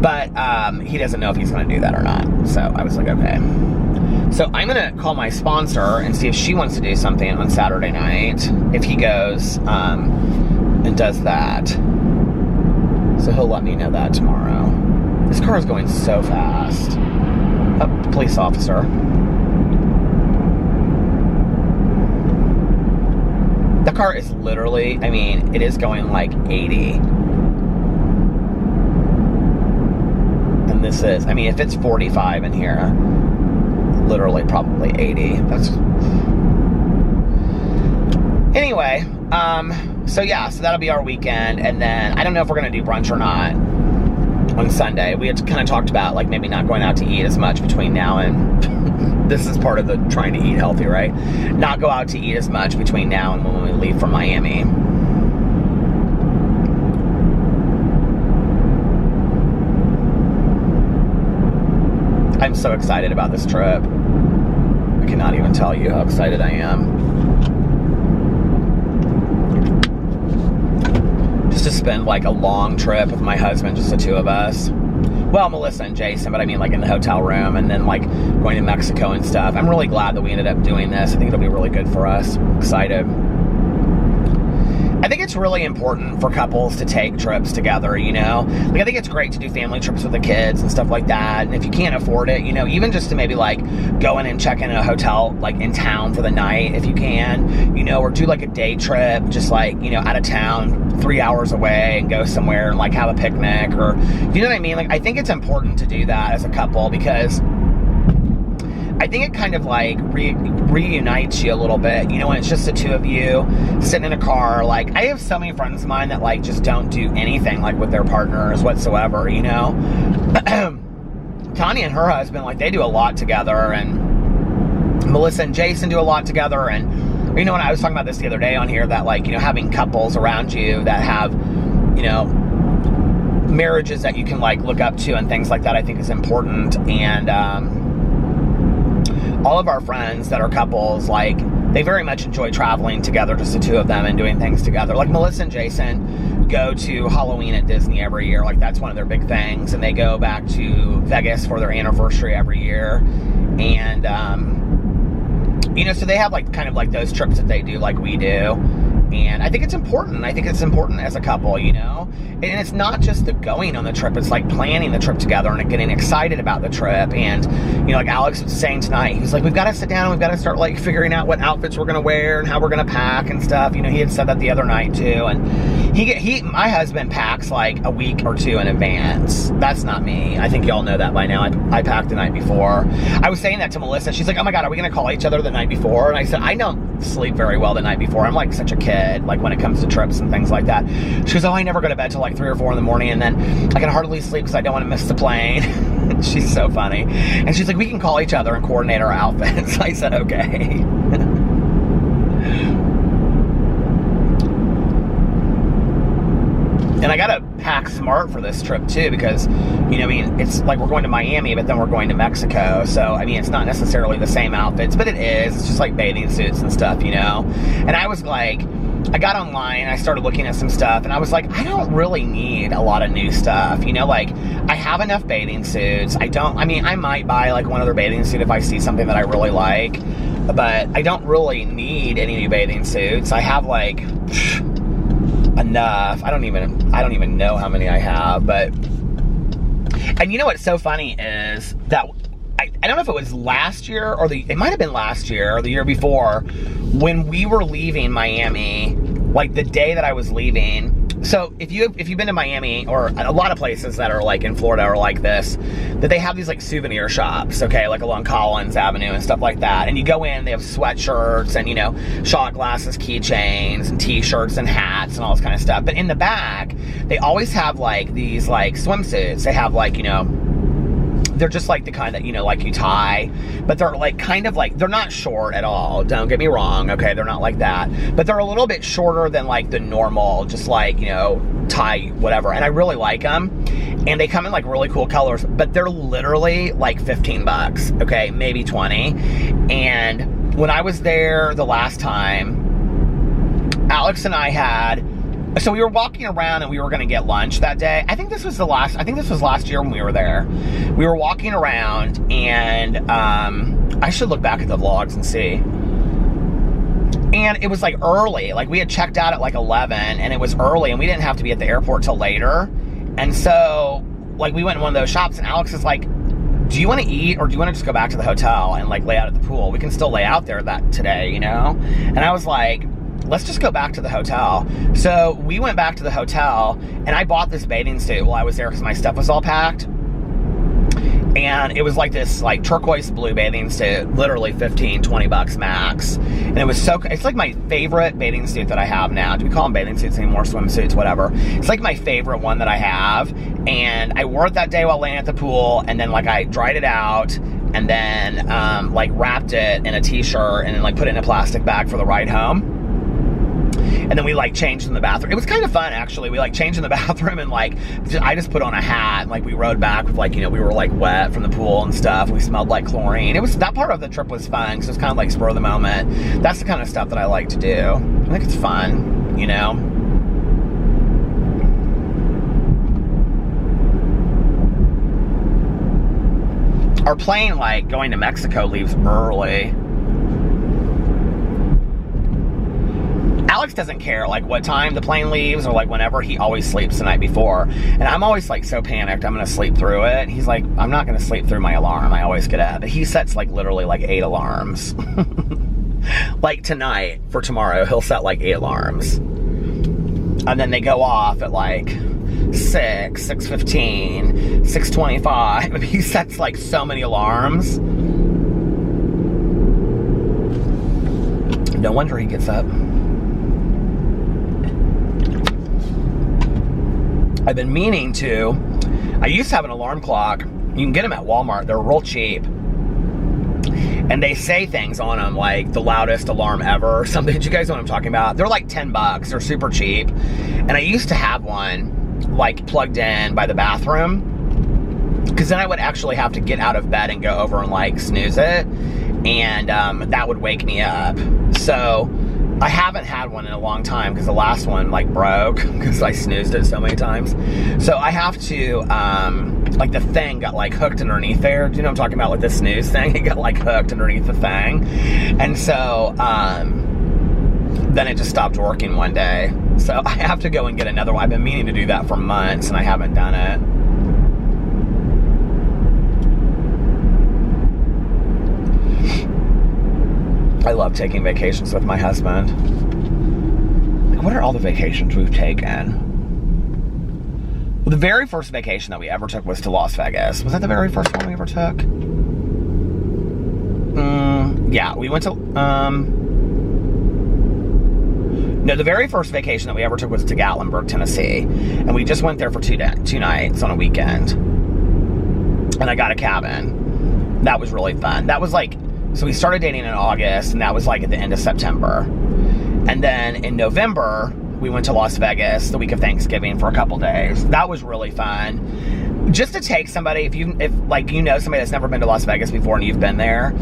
But he doesn't know if he's gonna do that or not. So I was like, okay. So I'm gonna call my sponsor and see if she wants to do something on Saturday night, if he goes and does that. So he'll let me know that tomorrow. This car is going so fast. Oh, police officer. The car is literally, I mean, it is going like 80. And this is, I mean, if it's 45 in here, literally probably 80. That's... Anyway, so yeah, so that'll be our weekend. And then I don't know if we're going to do brunch or not on Sunday. We had kind of talked about like maybe not going out to eat as much between now and this is part of the trying to eat healthy, right? Not go out to eat as much between now and when we leave for Miami. I'm so excited about this trip. I cannot even tell you how excited I am. Just to spend like a long trip with my husband, just the two of us. Well, Melissa and Jason, but I mean like in the hotel room and then like going to Mexico and stuff. I'm really glad that we ended up doing this. I think it'll be really good for us. I'm excited. I think it's really important for couples to take trips together, you know? Like, I think it's great to do family trips with the kids and stuff like that. And if you can't afford it, you know, even just to maybe, like, go in and check in a hotel, like, in town for the night, if you can, you know, or do, like, a day trip, just, like, you know, out of town, 3 hours away and go somewhere and, like, have a picnic or, you know what I mean? Like, I think it's important to do that as a couple because I think it kind of like reunites you a little bit, you know, when it's just the two of you sitting in a car. Like, I have so many friends of mine that like just don't do anything like with their partners whatsoever, you know. Tanya and her husband, like, they do a lot together, and Melissa and Jason do a lot together. And you know, when I was talking about this the other day on here, that like, you know, having couples around you that have, you know, marriages that you can like look up to and things like that, I think is important. And all of our friends that are couples, like, they very much enjoy traveling together, just the two of them, and doing things together. Like, Melissa and Jason go to Halloween at Disney every year. Like, that's one of their big things. And they go back to Vegas for their anniversary every year. And, you know, so they have, like, kind of like those trips that they do like we do. And I think it's important. I think it's important as a couple, you know? And it's not just the going on the trip. It's like planning the trip together and getting excited about the trip. And, you know, like Alex was saying tonight, he's like, we've got to sit down and we've got to start, like, figuring out what outfits we're going to wear and how we're going to pack and stuff. You know, he had said that the other night, too. And my husband packs, like, a week or two in advance. That's not me. I think y'all know that by now. I packed the night before. I was saying that to Melissa. She's like, oh, my God, are we going to call each other the night before? And I said, I don't sleep very well the night before. I'm, like, such a kid, like, when it comes to trips and things like that. She goes, oh, I never go to bed till, like, 3 or 4 in the morning, and then I can hardly sleep because I don't want to miss the plane. She's so funny. And she's like, we can call each other and coordinate our outfits. I said, okay. And I gotta pack smart for this trip too, because, you know, I mean, it's like we're going to Miami, but then we're going to Mexico. So, I mean, it's not necessarily the same outfits, but it is. It's just like bathing suits and stuff, you know? And I was like, I got online, I started looking at some stuff, and I was like, I don't really need a lot of new stuff, you know? Like, I have enough bathing suits. I mean, I might buy, like, one other bathing suit if I see something that I really like, but I don't really need any new bathing suits. I have, like, enough. I don't even know how many I have, but, and you know what's so funny is that I don't know if it was last year or it might have been last year or the year before, when we were leaving Miami, like the day that I was leaving. So if you've been to Miami, or a lot of places that are like in Florida are like this, that they have these like souvenir shops, okay, like along Collins Avenue and stuff like that. And you go in, they have sweatshirts and, you know, shot glasses, keychains, and t-shirts and hats and all this kind of stuff. But in the back, they always have like these like swimsuits. They have like, you know, they're just like the kind that, you know, like you tie, but they're like kind of like, they're not short at all. Don't get me wrong. Okay. They're not like that, but they're a little bit shorter than like the normal, just like, you know, tie, whatever. And I really like them. And they come in like really cool colors, but they're literally like 15 bucks. Okay. Maybe 20. And when I was there the last time, Alex and I so we were walking around and we were going to get lunch that day. I think this was last year when we were there. We were walking around and, I should look back at the vlogs and see. And it was like early, like we had checked out at like 11 and it was early and we didn't have to be at the airport till later. And so like we went in one of those shops and Alex is like, do you want to eat or do you want to just go back to the hotel and like lay out at the pool? We can still lay out there today, you know? And I was like, let's just go back to the hotel. So we went back to the hotel and I bought this bathing suit while I was there because my stuff was all packed. And it was like this like turquoise blue bathing suit, literally 15, 20 bucks max. And it was it's like my favorite bathing suit that I have now. Do we call them bathing suits anymore? Swimsuits, whatever. It's like my favorite one that I have. And I wore it that day while laying at the pool. And then like I dried it out and then like wrapped it in a t-shirt and then like put it in a plastic bag for the ride home. And then we like changed in the bathroom. It was kind of fun actually. We like changed in the bathroom and like, I just put on a hat and like we rode back with like, you know, we were like wet from the pool and stuff. We smelled like chlorine. That part of the trip was fun because it was kind of like spur of the moment. That's the kind of stuff that I like to do. I think it's fun, you know? Our plane, like going to Mexico, leaves early. Alex doesn't care like what time the plane leaves or like whenever. He always sleeps the night before. And I'm always like so panicked I'm gonna sleep through it. He's like, I'm not gonna sleep through my alarm. I always get up. But he sets like literally like 8 alarms. Like tonight for tomorrow, he'll set like 8 alarms. And then they go off at like 6, 6:15, 6:25. He sets like so many alarms. No wonder he gets up. I've been meaning to. I used to have an alarm clock. You can get them at Walmart. They're real cheap. And they say things on them like the loudest alarm ever or something. Do you guys know what I'm talking about? They're like 10 bucks. They're super cheap. And I used to have one like plugged in by the bathroom. Because then I would actually have to get out of bed and go over and like snooze it. And that would wake me up. So I haven't had one in a long time because the last one like broke because I snoozed it so many times. So I have to, like the thing got like hooked underneath there. Do you know what I'm talking about with the snooze thing? It got like hooked underneath the thing. And so, then it just stopped working one day. So I have to go and get another one. I've been meaning to do that for months and I haven't done it. I love taking vacations with my husband. Like, what are all the vacations we've taken? Well, the very first vacation that we ever took was to Las Vegas. Was that the very first one we ever took? Yeah, we went to, no, the very first vacation that we ever took was to Gatlinburg, Tennessee. And we just went there for two nights on a weekend. And I got a cabin. That was really fun. That was like, so we started dating in August, and that was like at the end of September. And then in November, we went to Las Vegas the week of Thanksgiving for a couple days. That was really fun. Just to take somebody, if like you know somebody that's never been to Las Vegas before and you've been there,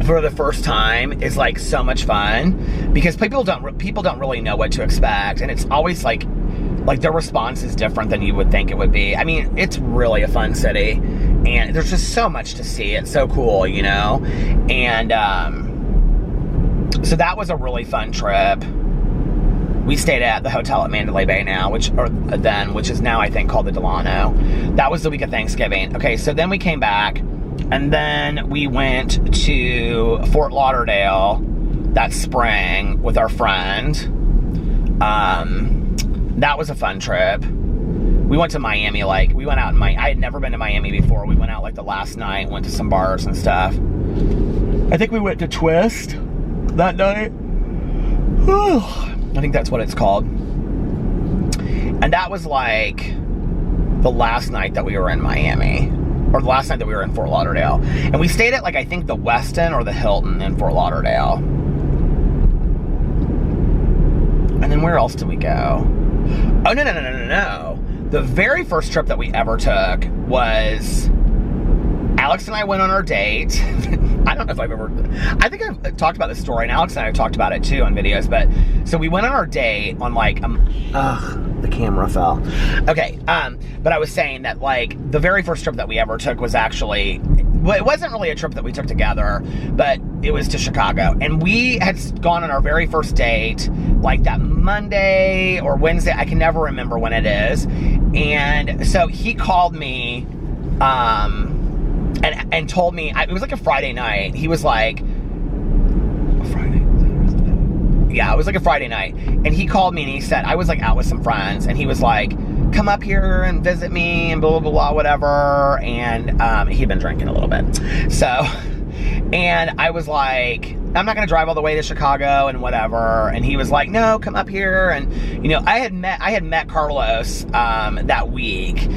for the first time is like so much fun because people don't really know what to expect, and it's always like their response is different than you would think it would be. I mean, it's really a fun city, and there's just so much to see. It's so cool, you know? And so that was a really fun trip. We stayed at the hotel at Mandalay Bay now, which is now I think called the Delano. That was the week of Thanksgiving. Okay, so then we came back, and then we went to Fort Lauderdale that spring with our friend. That was a fun trip. We went to Miami, like, we went out in I had never been to Miami before. We went out, like, the last night, went to some bars and stuff. I think we went to Twist that night. I think that's what it's called. And that was, like, the last night that we were in Miami. Or the last night that we were in Fort Lauderdale. And we stayed at, like, I think the Westin or the Hilton in Fort Lauderdale. And then where else did we go? Oh, no. The very first trip that we ever took was Alex and I went on our date. I don't know if I think I've talked about this story, and Alex and I have talked about it too on videos, but so we went on our date on like, the camera fell. Okay, but I was saying that like the very first trip that we ever took was actually, well, it wasn't really a trip that we took together, but it was to Chicago. And we had gone on our very first date, like that Monday or Wednesday, I can never remember when it is. And so he called me, and told me, it was like a Friday night. He was like, yeah, it was like a Friday night. And he called me and he said, I was like out with some friends, and he was like, come up here and visit me and blah, blah, blah, whatever. And he'd been drinking a little bit. So, and I was like, I'm not going to drive all the way to Chicago and whatever. And he was like, no, come up here. And, you know, I had met Carlos that week.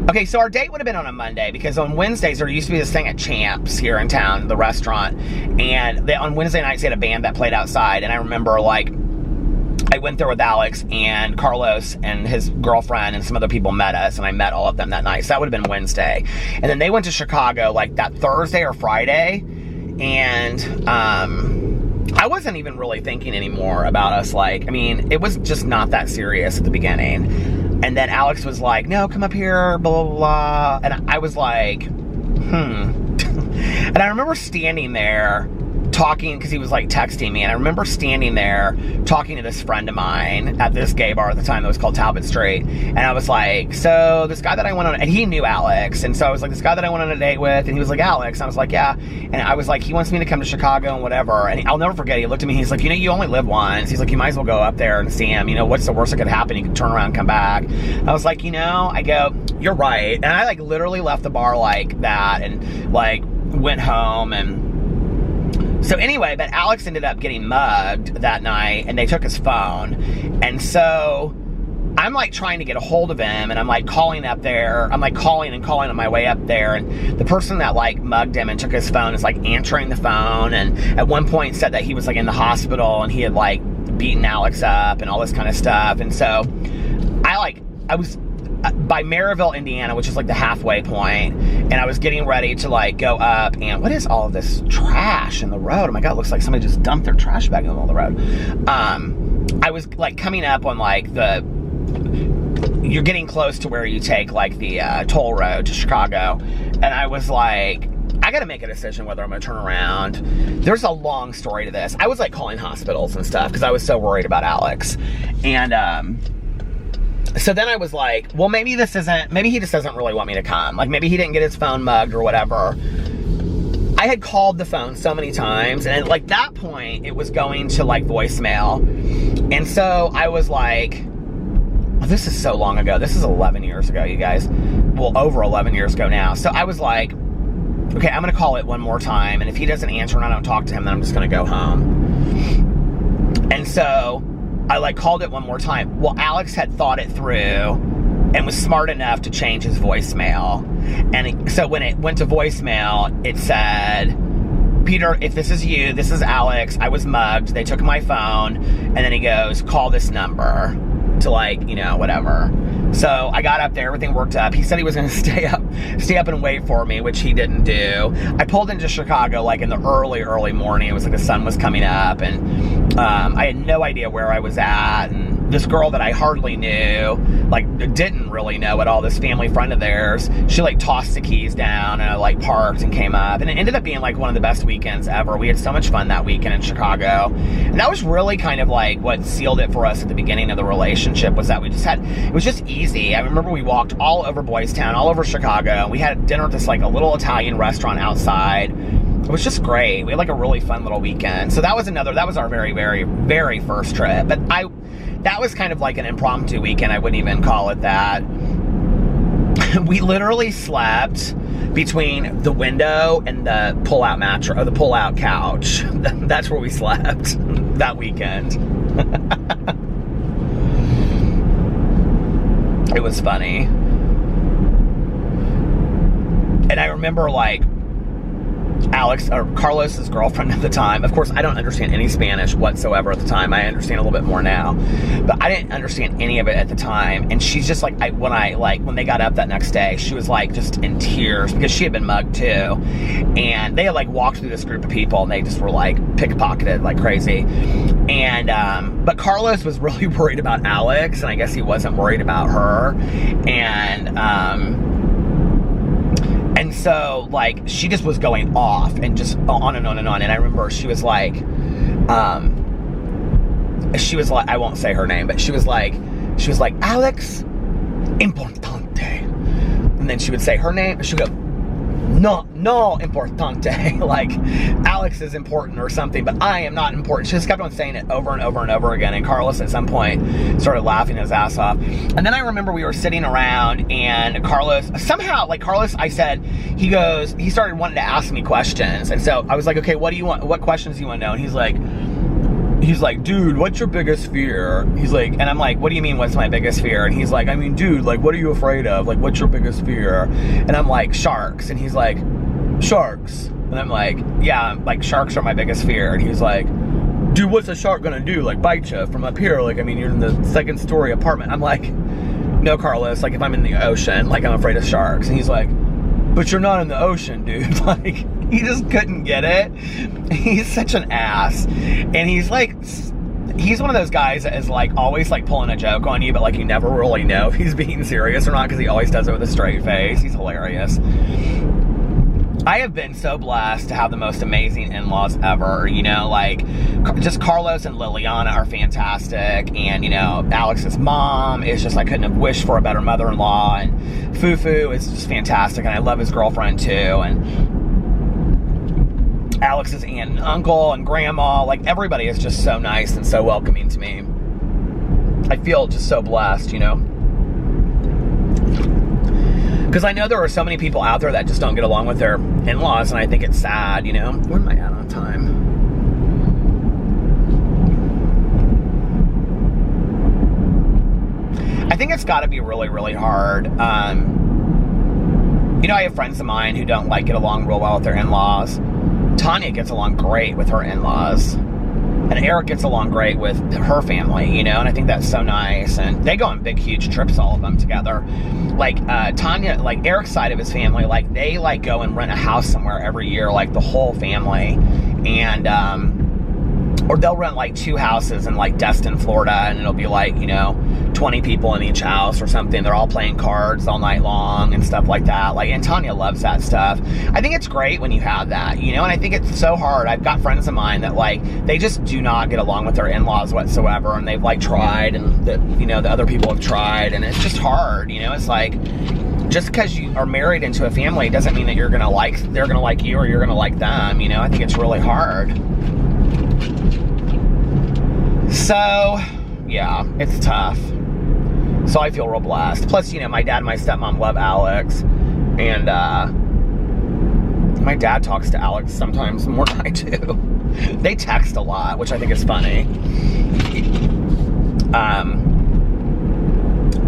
Okay, so our date would have been on a Monday, because on Wednesdays there used to be this thing at Champs here in town, the restaurant, and on Wednesday nights they had a band that played outside. And I remember, like, I went there with Alex, and Carlos and his girlfriend and some other people met us, and I met all of them that night. So that would have been Wednesday. And then they went to Chicago like that Thursday or Friday, and I wasn't even really thinking anymore about us. Like, I mean, it was just not that serious at the beginning. And then Alex was like, no, come up here, blah, blah, blah. And I was like, And I remember standing there talking, because he was like texting me, and I remember standing there talking to this friend of mine at this gay bar at the time that was called Talbot Street. And I was like, so this guy that I went on, and he knew Alex, and so I was like, this guy that I went on a date with, and he was like, Alex, and I was like, yeah. And I was like, he wants me to come to Chicago and whatever. And I'll never forget, he looked at me, he's like, you know, you only live once. He's like, you might as well go up there and see him. You know, what's the worst that could happen? You can turn around and come back. I was like, you know, I go, you're right. And I like literally left the bar like that, and like went home. And so anyway, but Alex ended up getting mugged that night, and they took his phone. And so I'm like trying to get a hold of him, and I'm like calling up there. I'm like calling on my way up there, and the person that like mugged him and took his phone is like answering the phone, and at one point said that he was like in the hospital and he had like beaten Alex up and all this kind of stuff. And so I was by Maryville, Indiana, which is like the halfway point, and I was getting ready to like go up, and what is all of this trash in the road? Oh my God, it looks like somebody just dumped their trash bag in the middle of the road. I was like coming up on like you're getting close to where you take like the toll road to Chicago, and I was like, I gotta make a decision whether I'm gonna turn around. There's a long story to this. I was like calling hospitals and stuff because I was so worried about Alex. And so then I was like, well, maybe he just doesn't really want me to come. Like maybe he didn't get his phone mugged or whatever. I had called the phone so many times, and at like that point it was going to like voicemail. And so I was like, oh, this is so long ago. This is 11 years ago, you guys. Well, over 11 years ago now. So I was like, okay, I'm going to call it one more time, and if he doesn't answer and I don't talk to him, then I'm just going to go home. And so I like called it one more time. Well, Alex had thought it through and was smart enough to change his voicemail. And so when it went to voicemail, it said, Peter, if this is you, this is Alex. I was mugged. They took my phone. And then he goes, call this number to like, you know, whatever. So I got up there, everything worked up. He said he was going to stay up and wait for me, which he didn't do. I pulled into Chicago like in the early morning. It was like the sun was coming up, and I had no idea where I was at. And this girl that I hardly knew, like didn't really know at all, this family friend of theirs, she like tossed the keys down, and I like parked and came up, and it ended up being like one of the best weekends ever. We had so much fun that weekend in Chicago, and that was really kind of like what sealed it for us at the beginning of the relationship, was that it was just easy. I remember we walked all over Boys Town, all over Chicago, and we had dinner at this like a little Italian restaurant outside. It was just great. We had like a really fun little weekend. So that was our very, very, very first trip. But that was kind of like an impromptu weekend. I wouldn't even call it that. We literally slept between the window and the pull-out mattress, or the pull-out couch. That's where we slept that weekend. It was funny. And I remember like Alex, or Carlos's girlfriend at the time, of course I don't understand any Spanish whatsoever at the time. I understand a little bit more now, but I didn't understand any of it at the time. And she's just like, when they got up that next day, she was like just in tears because she had been mugged too. And they had like walked through this group of people, and they just were like pickpocketed like crazy. And but Carlos was really worried about Alex, and I guess he wasn't worried about her. And so, like, she just was going off and just on and on and on. And I remember she was like, I won't say her name, but she was like, Alex Importante. And then she would say her name, and she'd go, no importante. Like, Alex is important or something, but I am not important. She just kept on saying it over and over and over again. And Carlos at some point started laughing his ass off. And then I remember we were sitting around, and Carlos, somehow, like Carlos, I said, he started wanting to ask me questions. And so I was like, okay, what do you want? What questions do you want to know? And he's like, dude, what's your biggest fear? He's like, and I'm like, what do you mean, what's my biggest fear? And he's like, I mean, dude, like, what are you afraid of? Like, what's your biggest fear? And I'm like, sharks. And he's like, sharks. And I'm like, yeah, like, sharks are my biggest fear. And he's like, dude, what's a shark gonna do? Like, bite you from up here? Like, I mean, you're in the second story apartment. I'm like, no, Carlos, like, if I'm in the ocean, like, I'm afraid of sharks. And he's like, but you're not in the ocean, dude. Like, he just couldn't get it. He's such an ass. And he's one of those guys that is like always like pulling a joke on you, but like you never really know if he's being serious or not, because he always does it with a straight face. He's hilarious. I have been so blessed to have the most amazing in-laws ever. You know, like, just Carlos and Liliana are fantastic. And, you know, Alex's mom is just, I couldn't have wished for a better mother-in-law. And Fufu is just fantastic. And I love his girlfriend, too. And Alex's aunt and uncle and grandma, like, everybody is just so nice and so welcoming to me. I feel just so blessed, you know. Because I know there are so many people out there that just don't get along with their in-laws, and I think it's sad, you know. Where am I at on time? I think it's got to be really, really hard. You know, I have friends of mine who don't like get along real well with their in-laws. Tanya gets along great with her in-laws. And Eric gets along great with her family, you know, and I think that's so nice. And they go on big, huge trips, all of them together. Like, Tanya, like, Eric's side of his family, like, they, like, go and rent a house somewhere every year, like, the whole family. And, or they'll rent, like, 2 houses in, like, Destin, Florida, and it'll be, like, you know, 20 people in each house or something. They're all playing cards all night long and stuff like that. Like, and Tanya loves that stuff. I think it's great when you have that, you know, and I think it's so hard. I've got friends of mine that, like, they just do not get along with their in-laws whatsoever, and they've, like, tried, and, you know, the other people have tried, and it's just hard, you know. It's like, just because you are married into a family doesn't mean that they're gonna like you or you're gonna like them, you know. I think it's really hard. So, yeah, it's tough. So I feel real blessed. Plus, you know, my dad and my stepmom love Alex. And, my dad talks to Alex sometimes more than I do. They text a lot, which I think is funny.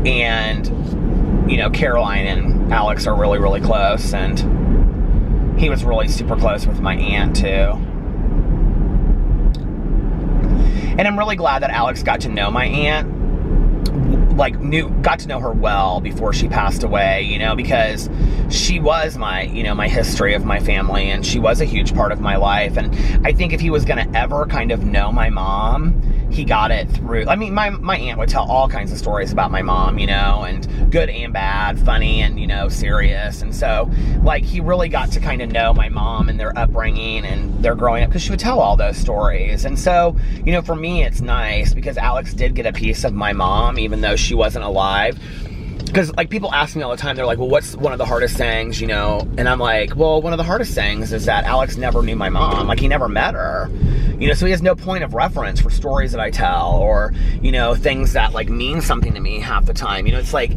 And, you know, Caroline and Alex are really, really close. And he was really super close with my aunt, too. And I'm really glad that Alex got to know my aunt, like, got to know her well before she passed away, you know, because she was my, you know, my history of my family, and she was a huge part of my life. And I think if he was going to ever kind of know my mom, he got it through. I mean, my aunt would tell all kinds of stories about my mom, you know, and good and bad, funny and, you know, serious. And so, like, he really got to kind of know my mom and their upbringing and their growing up, because she would tell all those stories. And so, you know, for me, it's nice because Alex did get a piece of my mom, even though she wasn't alive. Because, like, people ask me all the time, they're like, well, what's one of the hardest things, you know? And I'm like, well, one of the hardest things is that Alex never knew my mom. Like, he never met her. You know, so he has no point of reference for stories that I tell, or, you know, things that, like, mean something to me half the time. You know, it's like,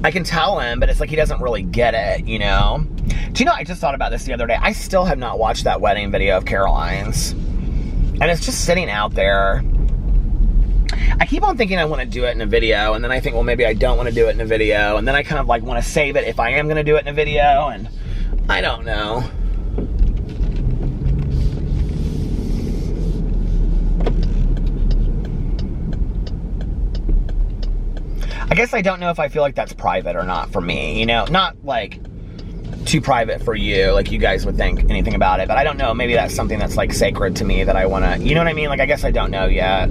I can tell him, but it's like he doesn't really get it, you know? Do you know, I just thought about this the other day. I still have not watched that wedding video of Caroline's. And it's just sitting out there. I keep on thinking I want to do it in a video, and then I think, well, maybe I don't want to do it in a video, and then I kind of, like, want to save it if I am going to do it in a video, and I don't know. I guess I don't know if I feel like that's private or not for me, you know? Not, like, too private for you, like you guys would think anything about it, but I don't know. Maybe that's something that's, like, sacred to me that I want to, you know what I mean? Like, I guess I don't know yet.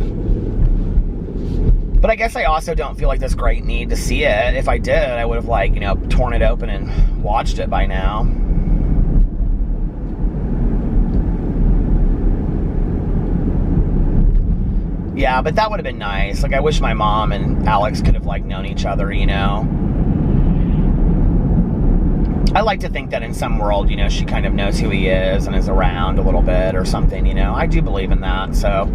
But I guess I also don't feel like this great need to see it. If I did, I would have, like, you know, torn it open and watched it by now. Yeah, but that would have been nice. Like, I wish my mom and Alex could have, like, known each other, you know? I like to think that in some world, you know, she kind of knows who he is and is around a little bit or something, you know? I do believe in that, so...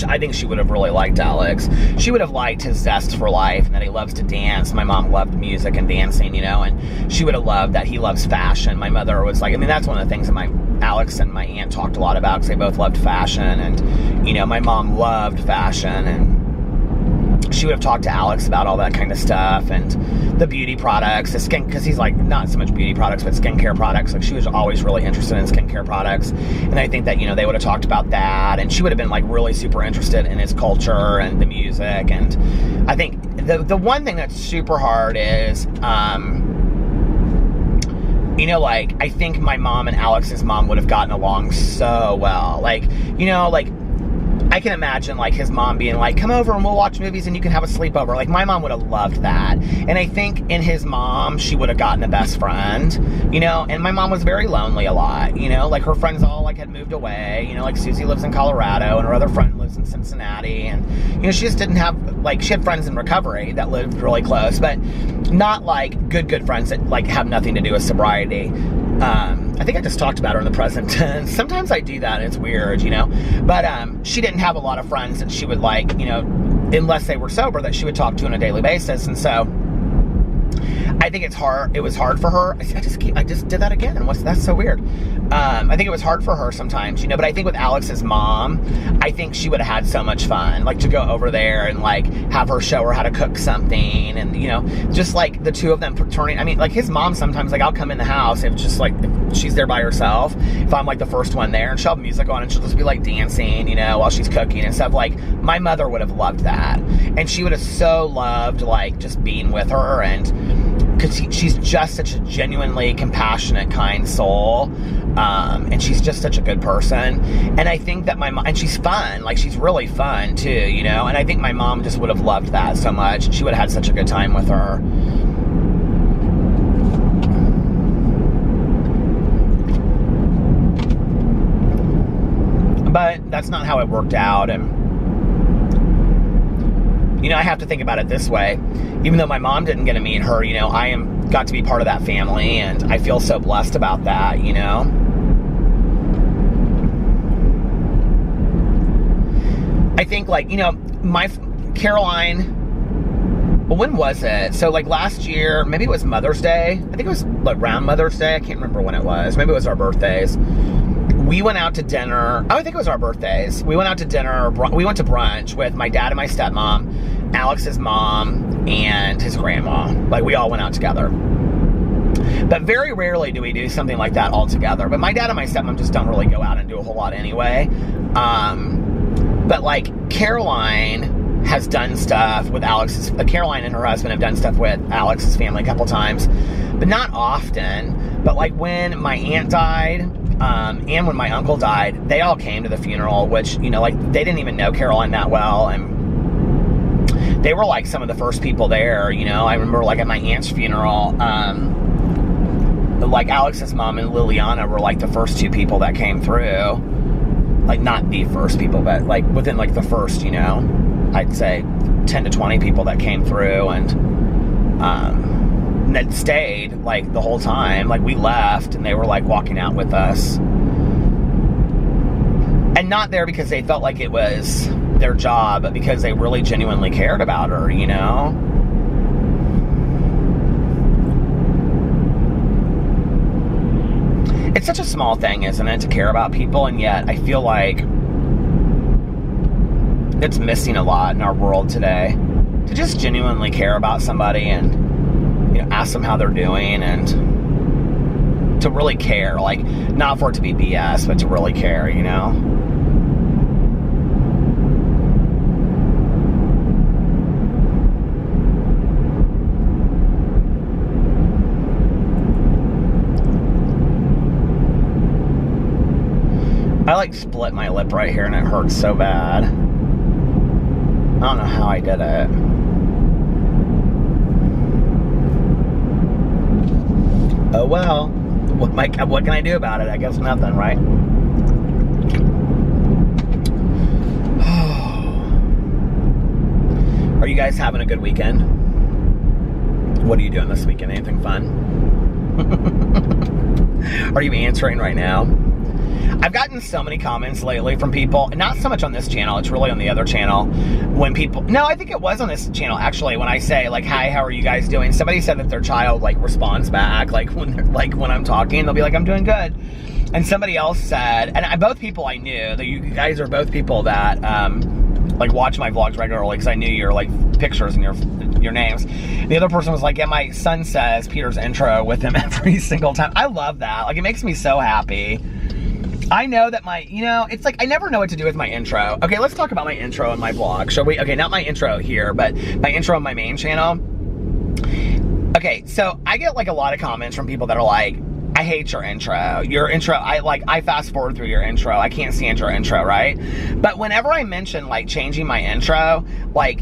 I think she would have really liked Alex. She would have liked his zest for life and that he loves to dance. My mom loved music and dancing, you know, and she would have loved that he loves fashion. My mother was like, I mean, that's one of the things that Alex and my aunt talked a lot about, because they both loved fashion, and, you know, my mom loved fashion, and she would have talked to Alex about all that kind of stuff, and the beauty products, the skin, because he's like, not so much beauty products, but skincare products. Like, she was always really interested in skincare products, and I think that, you know, they would have talked about that, and she would have been, like, really super interested in his culture and the music. And I think the one thing that's super hard is, you know, like, I think my mom and Alex's mom would have gotten along so well. Like, you know, like, I can imagine, like, his mom being like, come over and we'll watch movies and you can have a sleepover. Like, my mom would have loved that. And I think in his mom, she would have gotten a best friend, you know? And my mom was very lonely a lot, you know? Like, her friends all, like, had moved away, you know? Like, Susie lives in Colorado and her other friend lives in Cincinnati. And, you know, she just didn't have, like, she had friends in recovery that lived really close, but not, like, good friends that, like, have nothing to do with sobriety. I think I just talked about her in the present tense. Sometimes I do that, it's weird, you know? But, she didn't have a lot of friends that she would, like, you know, unless they were sober, that she would talk to on a daily basis. And so, I think it's hard. It was hard for her. I just did that again. That's so weird. I think it was hard for her sometimes, but I think with Alex's mom, I think she would have had so much fun, like to go over there and like have her show her how to cook something, and just like the two of them turning. I mean, like his mom sometimes, like I'll come in the house if she's there by herself, if I'm like the first one there, and she'll have music on and she'll just be like dancing, while she's cooking and stuff. Like my mother would have loved that, and she would have so loved like just being with her, and because she's just such a genuinely compassionate, kind soul, and she's just such a good person. And I think that my mom, and she's fun, like she's really fun too, and I think my mom just would have loved that so much. She would have had such a good time with her. But that's not how it worked out, and I have to think about it this way. Even though my mom didn't get to meet her, I got to be part of that family, and I feel so blessed about that, I think, like, my Caroline, well, when was it? So, like, last year, maybe it was Mother's Day. I think it was around Mother's Day. I can't remember when it was. Maybe it was our birthdays. We went out to dinner. Oh, I think it was our birthdays. We went out to dinner. We went to brunch with my dad and my stepmom, Alex's mom, and his grandma. Like, we all went out together. But very rarely do we do something like that all together. But my dad and my stepmom just don't really go out and do a whole lot anyway. But, like, Caroline has done stuff with Caroline and her husband have done stuff with Alex's family a couple times. But not often. But, like, when my aunt died, and when my uncle died, they all came to the funeral, which, like, they didn't even know Caroline that well, and they were, like, some of the first people there, I remember, like, at my aunt's funeral, like, Alex's mom and Liliana were, like, the first two people that came through, like, not the first people, but, like, within, like, the first, I'd say 10 to 20 people that came through, and that stayed, like, the whole time. Like, we left, and they were, like, walking out with us. And not there because they felt like it was their job, but because they really genuinely cared about her, It's such a small thing, isn't it, to care about people, and yet I feel like it's missing a lot in our world today. To just genuinely care about somebody and ask them how they're doing, and to really care, like, not for it to be BS, but to really care, I, like, split my lip right here, and it hurts so bad. I don't know how I did it. Oh well, what can I do about it? I guess nothing, right? Are you guys having a good weekend? What are you doing this weekend? Anything fun? Are you answering right now? I've gotten so many comments lately from people, and not so much on this channel, it's really on the other channel, when people, no, I think it was on this channel, actually, when I say, like, hi, how are you guys doing? Somebody said that their child, like, responds back, like, when I'm talking, they'll be like, I'm doing good. And somebody else said, and both people I knew, that you guys are both people that, like, watch my vlogs regularly, because I knew your, like, pictures and your names. The other person was like, yeah, my son says Peter's intro with him every single time. I love that. Like, it makes me so happy. I know that it's like, I never know what to do with my intro. Okay, let's talk about my intro and my vlog. Shall we? Okay, not my intro here, but my intro on my main channel. Okay, so I get, like, a lot of comments from people that are like, I hate your intro. Your intro, I fast forward through your intro. I can't stand your intro, right? But whenever I mention, like, changing my intro, like,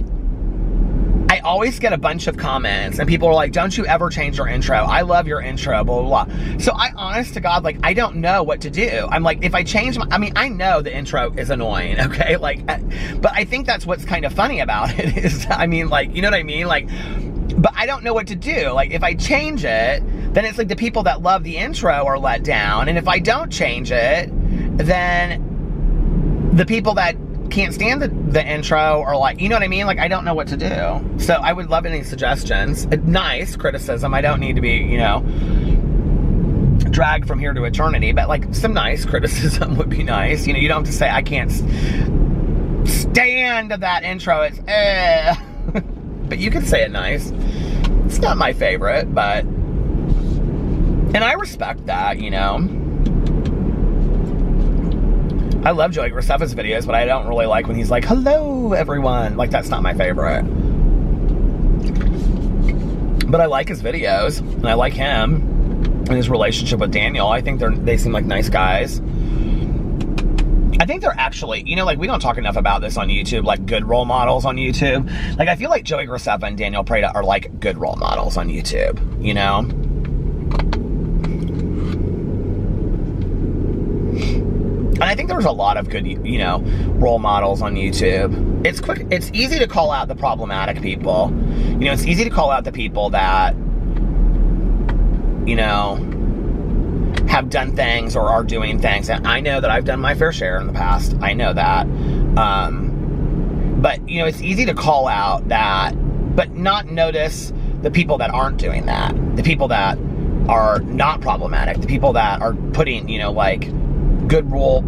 I always get a bunch of comments, and people are like, don't you ever change your intro. I love your intro, blah, blah, blah. So I, honest to God, like, I don't know what to do. I'm like, if I change I know the intro is annoying, okay? Like, but I think that's what's kind of funny about it is, like, you know what I mean? Like, but I don't know what to do. Like, if I change it, then it's like the people that love the intro are let down. And if I don't change it, then the people that can't stand the intro, or like, you know what I mean? Like, I don't know what to do. So I would love any suggestions. Nice criticism. I don't need to be, you know, dragged from here to eternity, but like some nice criticism would be nice. You know, you don't have to say, I can't stand that intro. It's but you could say it nice. It's not my favorite, but, and I respect that, you know. I love Joey Graceffa's videos, but I don't really like when he's like, hello, everyone. Like, that's not my favorite. But I like his videos, and I like him and his relationship with Daniel. I think they seem like nice guys. I think they're actually, you know, like, we don't talk enough about this on YouTube, like good role models on YouTube. Like, I feel like Joey Graceffa and Daniel Prada are like good role models on YouTube, you know? And I think there's a lot of good, you know, role models on YouTube. It's easy to call out the problematic people. You know, it's easy to call out the people that, you know, have done things or are doing things. And I know that I've done my fair share in the past. I know that. But, you know, it's easy to call out that, but not notice the people that aren't doing that. The people that are not problematic. The people that are putting, you know, like, good role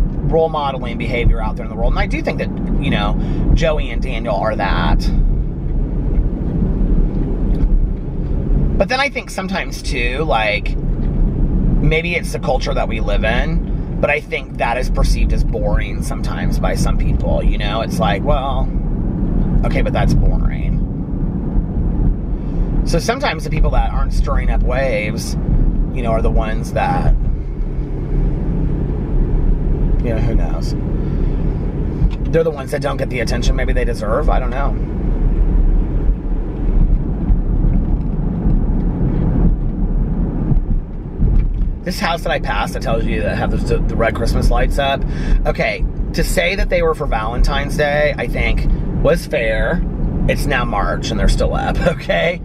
modeling behavior out there in the world. And I do think that, you know, Joey and Daniel are that. But then I think sometimes too, like, maybe it's the culture that we live in, but I think that is perceived as boring sometimes by some people, you know? It's like, well, okay, but that's boring. So sometimes the people that aren't stirring up waves, you know, are the ones that, you know, who knows? They're the ones that don't get the attention maybe they deserve. I don't know. This house that I passed that tells you that have the red Christmas lights up. Okay, to say that they were for Valentine's Day, I think, was fair. It's now March and they're still up, okay?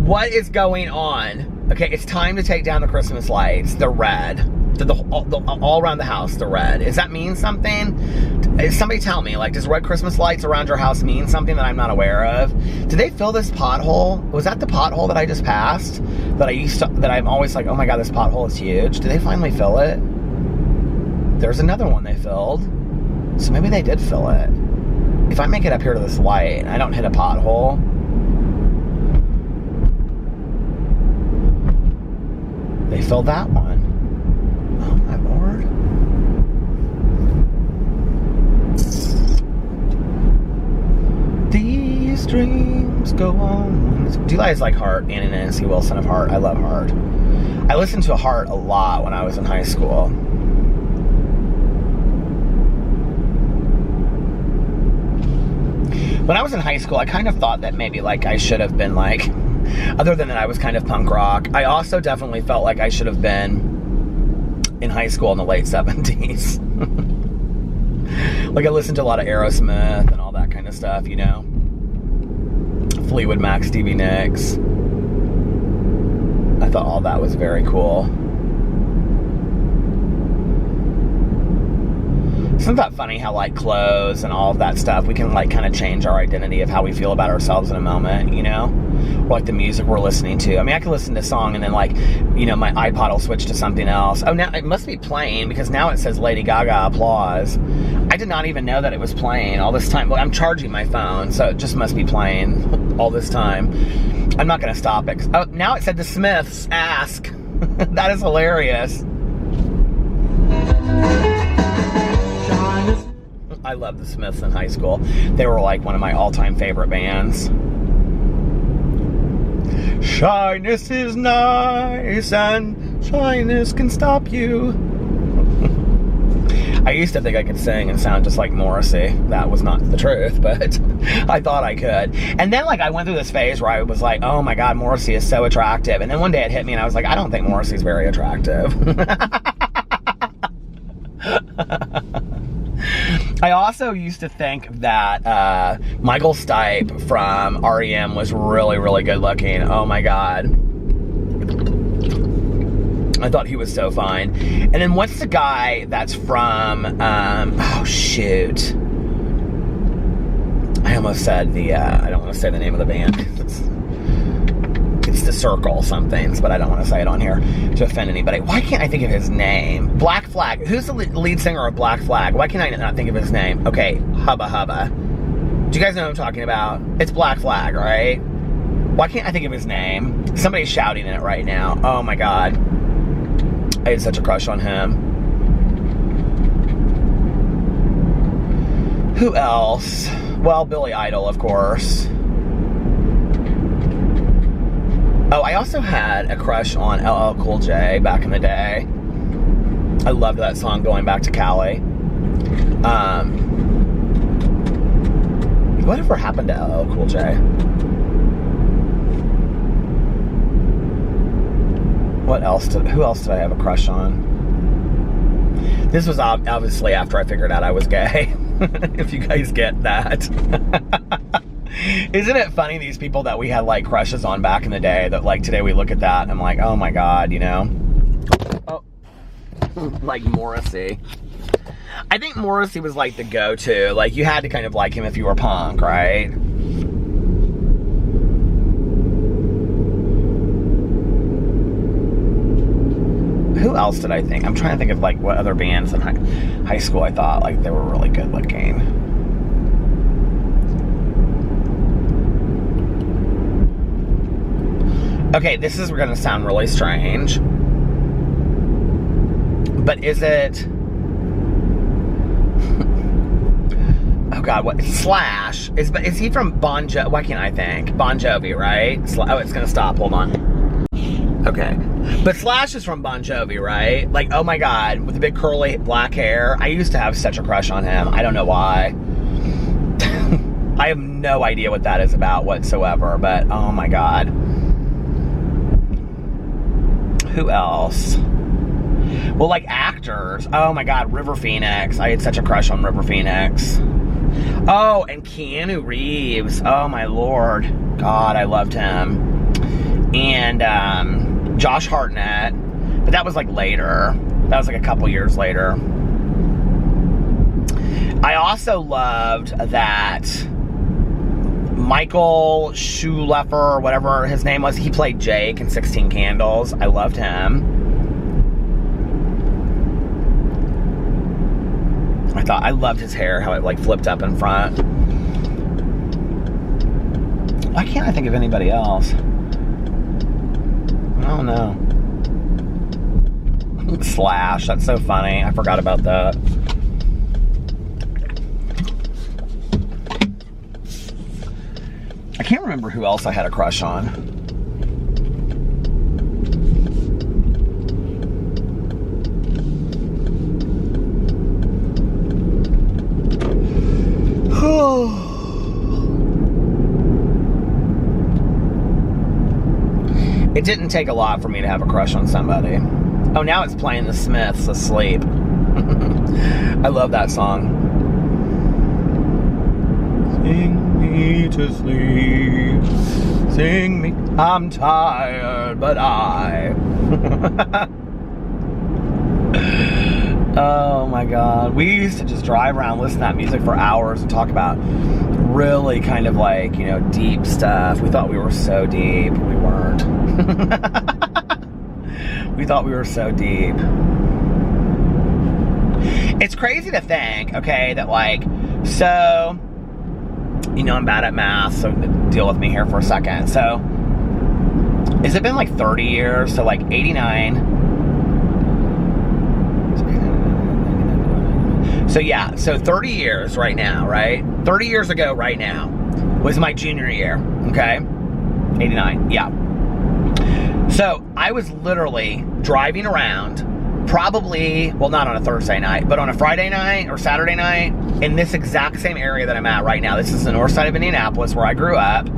What is going on? Okay, it's time to take down the Christmas lights. They're red. All around the house, the red. Does that mean something? Somebody tell me, like, does red Christmas lights around your house mean something that I'm not aware of? Did they fill this pothole? Was that the pothole that I just passed? That I'm always like, oh my God, this pothole is huge. Did they finally fill it? There's another one they filled. So maybe they did fill it. If I make it up here to this light and I don't hit a pothole, they filled that one. Oh my Lord. These dreams go on. Do you guys like Heart? Anna Nancy Wilson of Heart. I love Heart. I listened to Heart a lot when I was in high school. When I was in high school, I kind of thought that maybe, like, I should have been, like, other than that I was kind of punk rock, I also definitely felt like I should have been in high school in the late 70s. Like, I listened to a lot of Aerosmith and all that kind of stuff, you know? Fleetwood Mac, Stevie Nicks. I thought all that was very cool. Isn't that funny how, like, clothes and all of that stuff, we can, like, kind of change our identity of how we feel about ourselves in a moment, you know? Or, like, the music we're listening to. I mean, I can listen to a song and then, like, you know, my iPod will switch to something else. Oh, now it must be playing because now it says Lady Gaga applause. I did not even know that it was playing all this time. Well, I'm charging my phone, so it just must be playing all this time. I'm not going to stop it. Oh, now it said the Smiths ask. That is hilarious. I loved the Smiths in high school. They were like one of my all-time favorite bands. Shyness is nice and shyness can stop you. I used to think I could sing and sound just like Morrissey. That was not the truth, but I thought I could. And then, like, I went through this phase where I was like, oh my God, Morrissey is so attractive. And then one day it hit me and I was like, I don't think Morrissey's very attractive. I also used to think that Michael Stipe from REM was really, really good looking. Oh my God. I thought he was so fine. And then what's the guy that's from, oh shoot. almost said I don't want to say the name of the band. It's the Circle somethings, but I don't want to say it on here to offend anybody. Why can't I think of his name? Black Flag. Who's the lead singer of Black Flag? Why can I not think of his name? Okay, Hubba Hubba. Do you guys know what I'm talking about? It's Black Flag, right? Why can't I think of his name? Somebody's shouting it right now. Oh my God. I had such a crush on him. Who else? Well, Billy Idol, of course. Oh, I also had a crush on LL Cool J back in the day. I loved that song, Going Back to Cali. Whatever happened to LL Cool J? Who else did I have a crush on? This was obviously after I figured out I was gay. If you guys get that. Isn't it funny, these people that we had like crushes on back in the day, that like today we look at that and I'm like, oh my God, you know? Oh, like Morrissey. I think Morrissey was like the go-to. Like, you had to kind of like him if you were punk, right? Who else did I think? I'm trying to think of like what other bands in high school I thought like they were really good looking. Okay, this is going to sound really strange, but is it... Oh God, what? Slash. Is he from Bon Jovi? Why can't I think? Bon Jovi, right? Oh, it's going to stop. Hold on. Okay. But Slash is from Bon Jovi, right? Like, oh my God, with the big curly black hair. I used to have such a crush on him. I don't know why. I have no idea what that is about whatsoever, but oh my God. Who else? Well, like actors. Oh my God, River Phoenix. I had such a crush on River Phoenix. Oh, and Keanu Reeves. Oh my Lord. God, I loved him. And Josh Hartnett. But that was like later. That was like a couple years later. I also loved that Michael Schulefer, or whatever his name was. He played Jake in 16 Candles. I loved him. I loved his hair, how it like flipped up in front. Why can't I think of anybody else? I don't know. Slash, that's so funny. I forgot about that. I can't remember who else I had a crush on. It didn't take a lot for me to have a crush on somebody. Oh, now it's playing the Smiths, Asleep. I love that song. Sing me to sleep, sing me, I'm tired, but oh my God. We used to just drive around, listen to that music for hours and talk about really kind of like, you know, deep stuff. We thought we were so deep. We weren't. We thought we were so deep. It's crazy to think, okay, that like, so, you know, I'm bad at math, so deal with me here for a second. So, has it been like 30 years? So like 89. So yeah, so 30 years right now, right? 30 years ago right now was my junior year, okay? 89, yeah. So I was literally driving around, probably, well, not on a Thursday night, but on a Friday night or Saturday night in this exact same area that I'm at right now. This is the north side of Indianapolis where I grew up.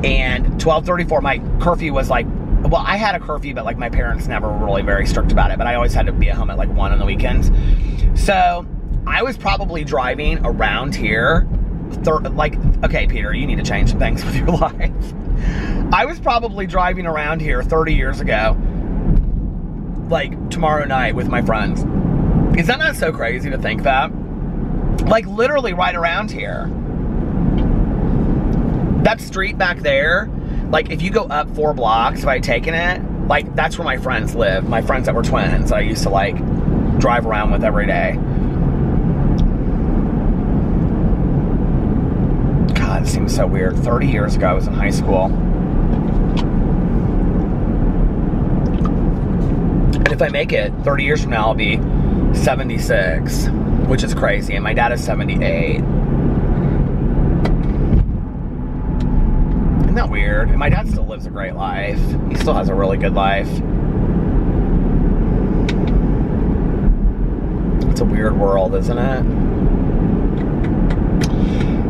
And 12:34, my curfew was like, well, I had a curfew, but like my parents never were really very strict about it, but I always had to be at home at like 1 on the weekends. So I was probably driving around here, like, okay, Peter, you need to change some things with your life. I was probably driving around here 30 years ago, like tomorrow night with my friends. Is that not so crazy to think that? Like literally right around here. That street back there, like if you go up 4 blocks, if I had taken it, like that's where my friends live. My friends that were twins, I used to like drive around with every day. God, it seems so weird. 30 years ago, I was in high school. And if I make it, 30 years from now, I'll be 76, which is crazy. And my dad is 78. Isn't that weird? And my dad still lives a great life. He still has a really good life. It's a weird world, isn't it?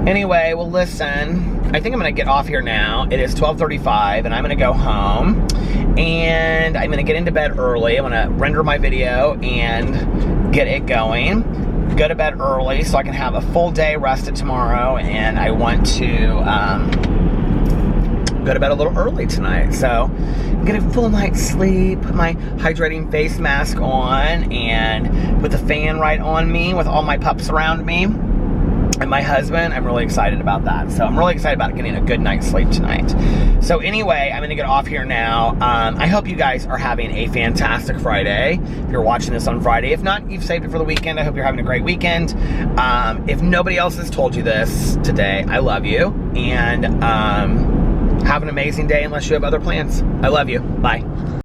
Anyway, well, listen, I think I'm going to get off here now. It is 12:35, and I'm going to go home, and I'm going to get into bed early. I'm going to render my video and get it going. Go to bed early so I can have a full day rested tomorrow, and I want to go to bed a little early tonight. So get a full night's sleep, put my hydrating face mask on, and put the fan right on me with all my pups around me. And my husband, I'm really excited about that. So I'm really excited about getting a good night's sleep tonight. So anyway, I'm going to get off here now. I hope you guys are having a fantastic Friday. If you're watching this on Friday. If not, you've saved it for the weekend. I hope you're having a great weekend. If nobody else has told you this today, I love you. And have an amazing day unless you have other plans. I love you. Bye.